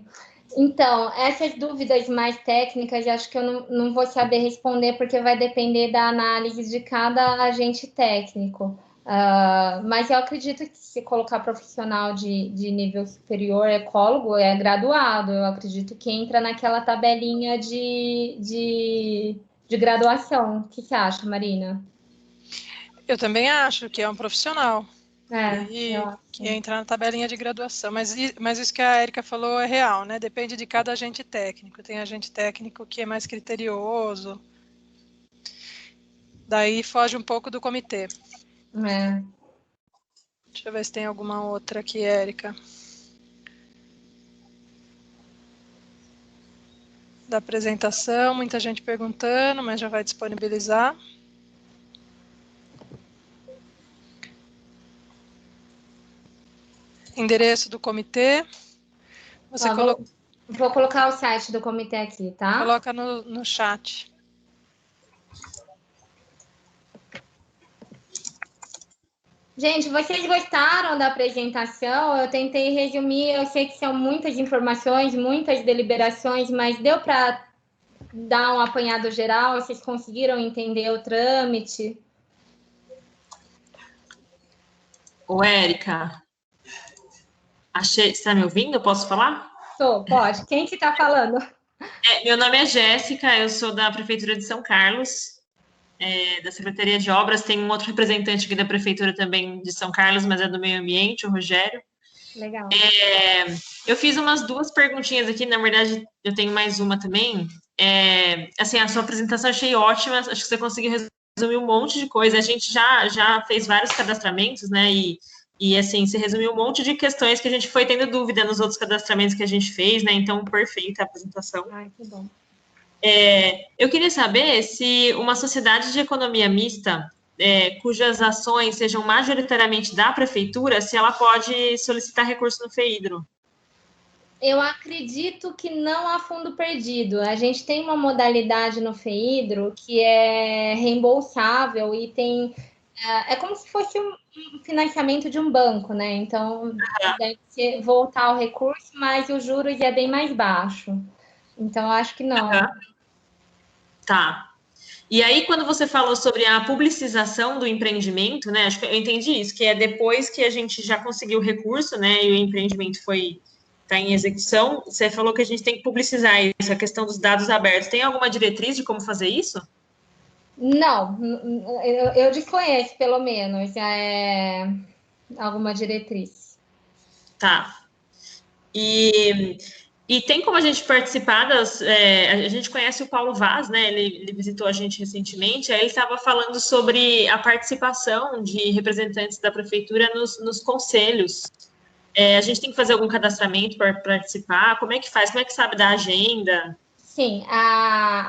Então, essas dúvidas mais técnicas, acho que eu não vou saber responder, porque vai depender da análise de cada agente técnico. Mas eu acredito que se colocar profissional de nível superior, ecólogo, é graduado. Eu acredito que entra naquela tabelinha de graduação. O que você acha, Marina? Eu também acho que é um profissional. Eu que entra na tabelinha de graduação. Mas isso que a Érica falou é real, né? Depende de cada agente técnico. Tem agente técnico que é mais criterioso. Daí foge um pouco do comitê. Deixa eu ver se tem alguma outra aqui, Érica. Da apresentação, muita gente perguntando, mas já vai disponibilizar. Endereço do comitê. Você Vou colocar o site do comitê aqui, tá? Coloca no chat. Gente, vocês gostaram da apresentação? Eu tentei resumir, eu sei que são muitas informações, muitas deliberações, mas deu para dar um apanhado geral? Vocês conseguiram entender o trâmite? Ô, Érica, você está me ouvindo? Eu posso falar? Pode. Quem que está falando? Meu nome é Jéssica, eu sou da Prefeitura de São Carlos. Da Secretaria de Obras, tem um outro representante aqui da Prefeitura também de São Carlos, mas é do Meio Ambiente, o Rogério. Legal. Eu fiz umas 2 perguntinhas aqui, na verdade, eu tenho mais uma também. Assim, a sua apresentação achei ótima, acho que você conseguiu resumir um monte de coisa. A gente já fez vários cadastramentos, né, e assim, você resumiu um monte de questões que a gente foi tendo dúvida nos outros cadastramentos que a gente fez, né, então, perfeita a apresentação. Ai, que bom. Eu queria saber se uma sociedade de economia mista, cujas ações sejam majoritariamente da prefeitura, se ela pode solicitar recurso no FEIDRO. Eu acredito que não há fundo perdido. A gente tem uma modalidade no FEIDRO que é reembolsável e tem... É como se fosse um financiamento de um banco, né? Então, deve voltar ao recurso, mas os juros é bem mais baixo. Então, acho que não. Tá. E aí, quando você falou sobre a publicização do empreendimento, né? Acho que eu entendi isso, que é depois que a gente já conseguiu o recurso, né? E o empreendimento está em execução, você falou que a gente tem que publicizar isso, a questão dos dados abertos. Tem alguma diretriz de como fazer isso? Não, eu desconheço, pelo menos, alguma diretriz. Tá. E E tem como a gente participar a gente conhece o Paulo Vaz, né? Ele visitou a gente recentemente, aí ele estava falando sobre a participação de representantes da prefeitura nos conselhos. A gente tem que fazer algum cadastramento para participar? Como é que faz? Como é que sabe da agenda? Sim,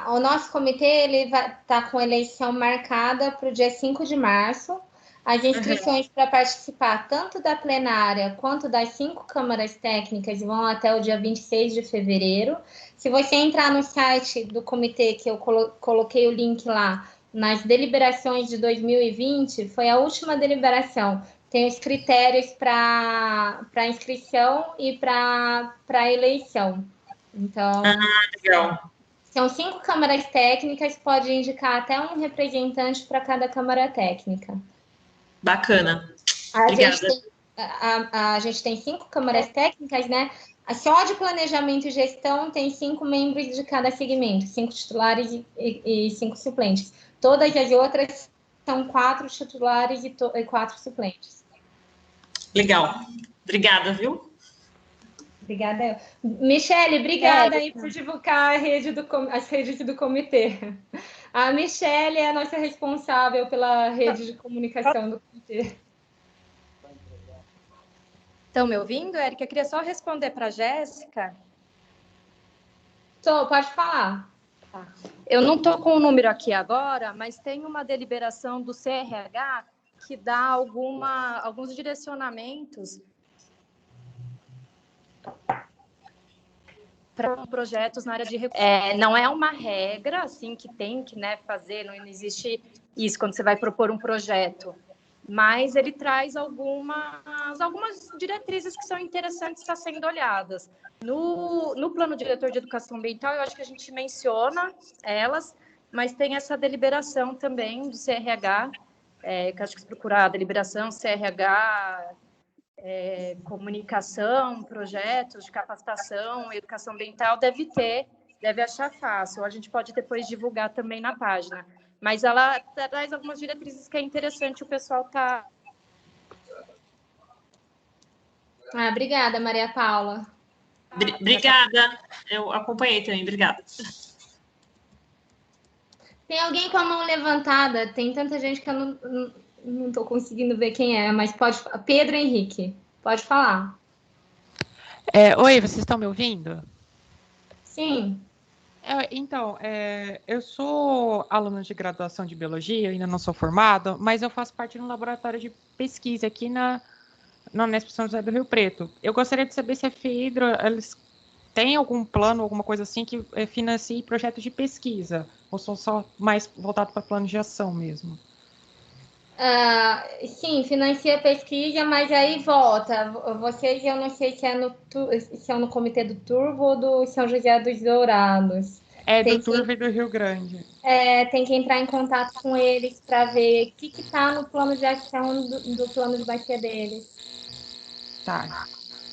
o nosso comitê ele vai estar com eleição marcada para o dia 5 de março. As inscrições para participar tanto da plenária quanto das 5 câmaras técnicas vão até o dia 26 de fevereiro. Se você entrar no site do comitê, que eu coloquei o link lá, nas deliberações de 2020, foi a última deliberação. Tem os critérios para inscrição e para eleição. Então, Legal. são 5 câmaras técnicas, pode indicar até um representante para cada câmara técnica. Bacana. Obrigada. A gente tem 5 câmaras técnicas, né? Só de planejamento e gestão tem 5 membros de cada segmento, 5 titulares e 5 suplentes. Todas as outras são 4 titulares e 4 suplentes. Legal. Obrigada, viu? Obrigada. Michele, obrigada aí por divulgar as redes do comitê. A Michele é a nossa responsável pela rede de comunicação do comitê. Estão me ouvindo, Érica? Eu queria só responder para a Jéssica. Pode falar. Tá. Eu não estou com o número aqui agora, mas tem uma deliberação do CRH que dá alguns direcionamentos para projetos na área de recursos. Não é uma regra assim que tem que fazer, não existe isso quando você vai propor um projeto, mas ele traz algumas diretrizes que são interessantes estar sendo olhadas. No plano diretor de educação ambiental, eu acho que a gente menciona elas, mas tem essa deliberação também do CRH, que acho que se procurar a deliberação CRH, comunicação, projetos de capacitação, educação ambiental, deve achar fácil. A gente pode depois divulgar também na página. Mas ela traz algumas diretrizes que é interessante o pessoal tá. Obrigada, Maria Paula. Obrigada. Eu acompanhei também, obrigada. Tem alguém com a mão levantada? Tem tanta gente que eu não estou conseguindo ver quem é, mas pode. Pedro Henrique, pode falar. Oi, vocês estão me ouvindo? Sim. Então, eu sou aluna de graduação de biologia, ainda não sou formada, mas eu faço parte de um laboratório de pesquisa aqui na Unesp São José do Rio Preto. Eu gostaria de saber se a FEHIDRO, eles têm algum plano, alguma coisa assim, que financie projetos de pesquisa, ou são só mais voltado para plano de ação mesmo? Sim, financia pesquisa, mas aí volta. Vocês, eu não sei se é no comitê do Turvo ou do São José dos Dourados. Do Turvo e do Rio Grande. Tem que entrar em contato com eles para ver o que está no plano de ação do plano de bacia deles. Tá,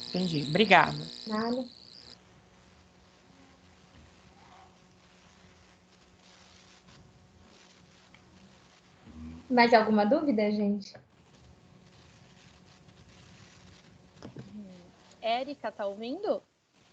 entendi. Obrigada. Nada. Mais alguma dúvida, gente? Érica, tá ouvindo?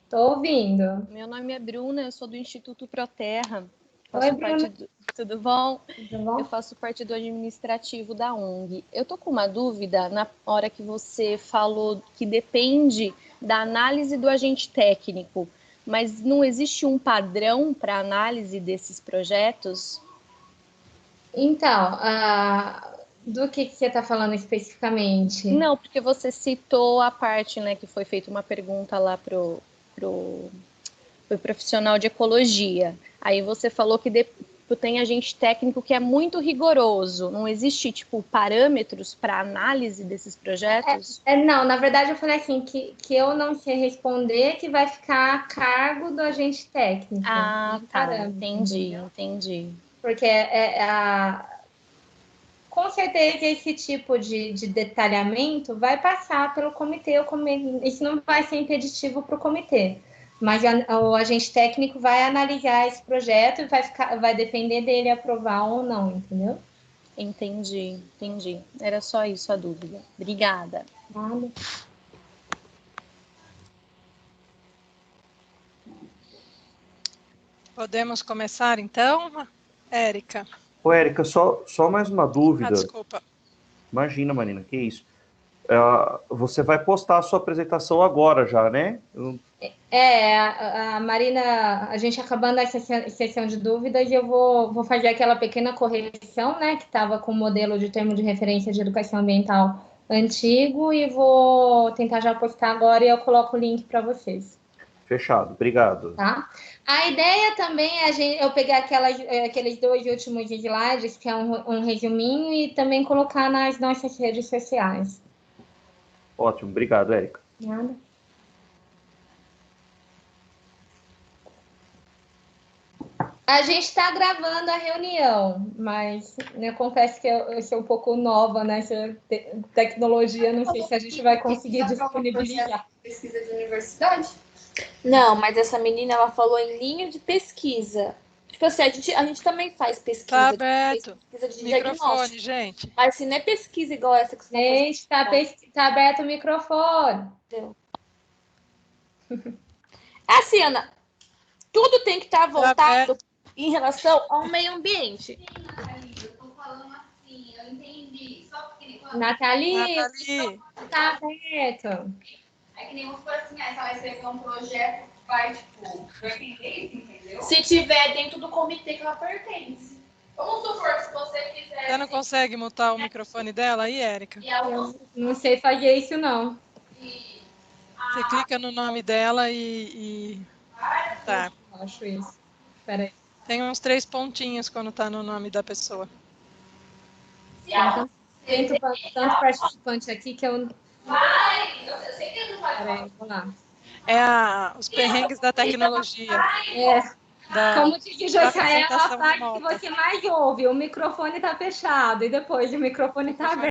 Estou ouvindo. Meu nome é Bruna, eu sou do Instituto Proterra. Oi, Bruna. Tudo bom? Tudo bom? Eu faço parte do administrativo da ONG. Eu tô com uma dúvida na hora que você falou que depende da análise do agente técnico, mas não existe um padrão para análise desses projetos? Então, do que você está falando especificamente? Não, porque você citou a parte, né, que foi feita uma pergunta lá pro profissional de ecologia. Aí você falou que tem agente técnico que é muito rigoroso. Não existe, parâmetros para análise desses projetos? Não, na verdade eu falei assim, que eu não sei responder, que vai ficar a cargo do agente técnico. Tá, entendi. Porque com certeza esse tipo de detalhamento vai passar pelo comitê. Isso não vai ser impeditivo para o comitê. Mas o agente técnico vai analisar esse projeto e vai depender dele aprovar ou não, entendeu? Entendi. Era só isso a dúvida. Obrigada. Nada. Podemos começar, então, Érica? Ô, Érica, só mais uma dúvida. Desculpa. Imagina, Marina, que isso. Você vai postar a sua apresentação agora já, né? A Marina, a gente acabando essa sessão de dúvidas, eu vou fazer aquela pequena correção, né, que estava com o modelo de termo de referência de educação ambiental antigo, e vou tentar já postar agora e eu coloco o link para vocês. Fechado, obrigado. Tá? A ideia também é eu pegar aqueles 2 últimos slides, que é um resuminho, e também colocar nas nossas redes sociais. Ótimo, obrigado, Érica. Nada. A gente está gravando a reunião, mas eu confesso que eu sou um pouco nova nessa tecnologia, não sei se a gente vai conseguir disponibilizar. Pesquisa de universidade? Não, mas essa menina, ela falou em linha de pesquisa. Tipo assim, a gente também faz pesquisa. Tá aberto. Pesquisa de Microfone, diagnóstico. gente. Mas se não é pesquisa igual essa que você Gente, tá aberto o microfone. Assim, Ana, tudo tem que estar voltado em relação ao meio ambiente. Eu tô falando assim, eu entendi. Só porque Nathalie, tá aberto. é que nem vamos supor assim, se ela escrever um projeto que vai, tipo, depender isso, entendeu? Se tiver dentro do comitê que ela pertence. Vamos supor que se você quiser. Você não consegue mutar o microfone dela aí, Érica? Eu não sei fazer isso, não. Você clica no nome dela e... Tá. Acho isso. Peraí. Tem uns 3 pontinhos quando tá no nome da pessoa. Tem tanto participante aqui que eu... Eu sei que não vai. Peraí, vamos É lá. os perrengues da tecnologia. Como diz a Josaé, é a apresentação parte que remota. você mais ouve. O microfone tá fechado e depois o microfone tá aberto.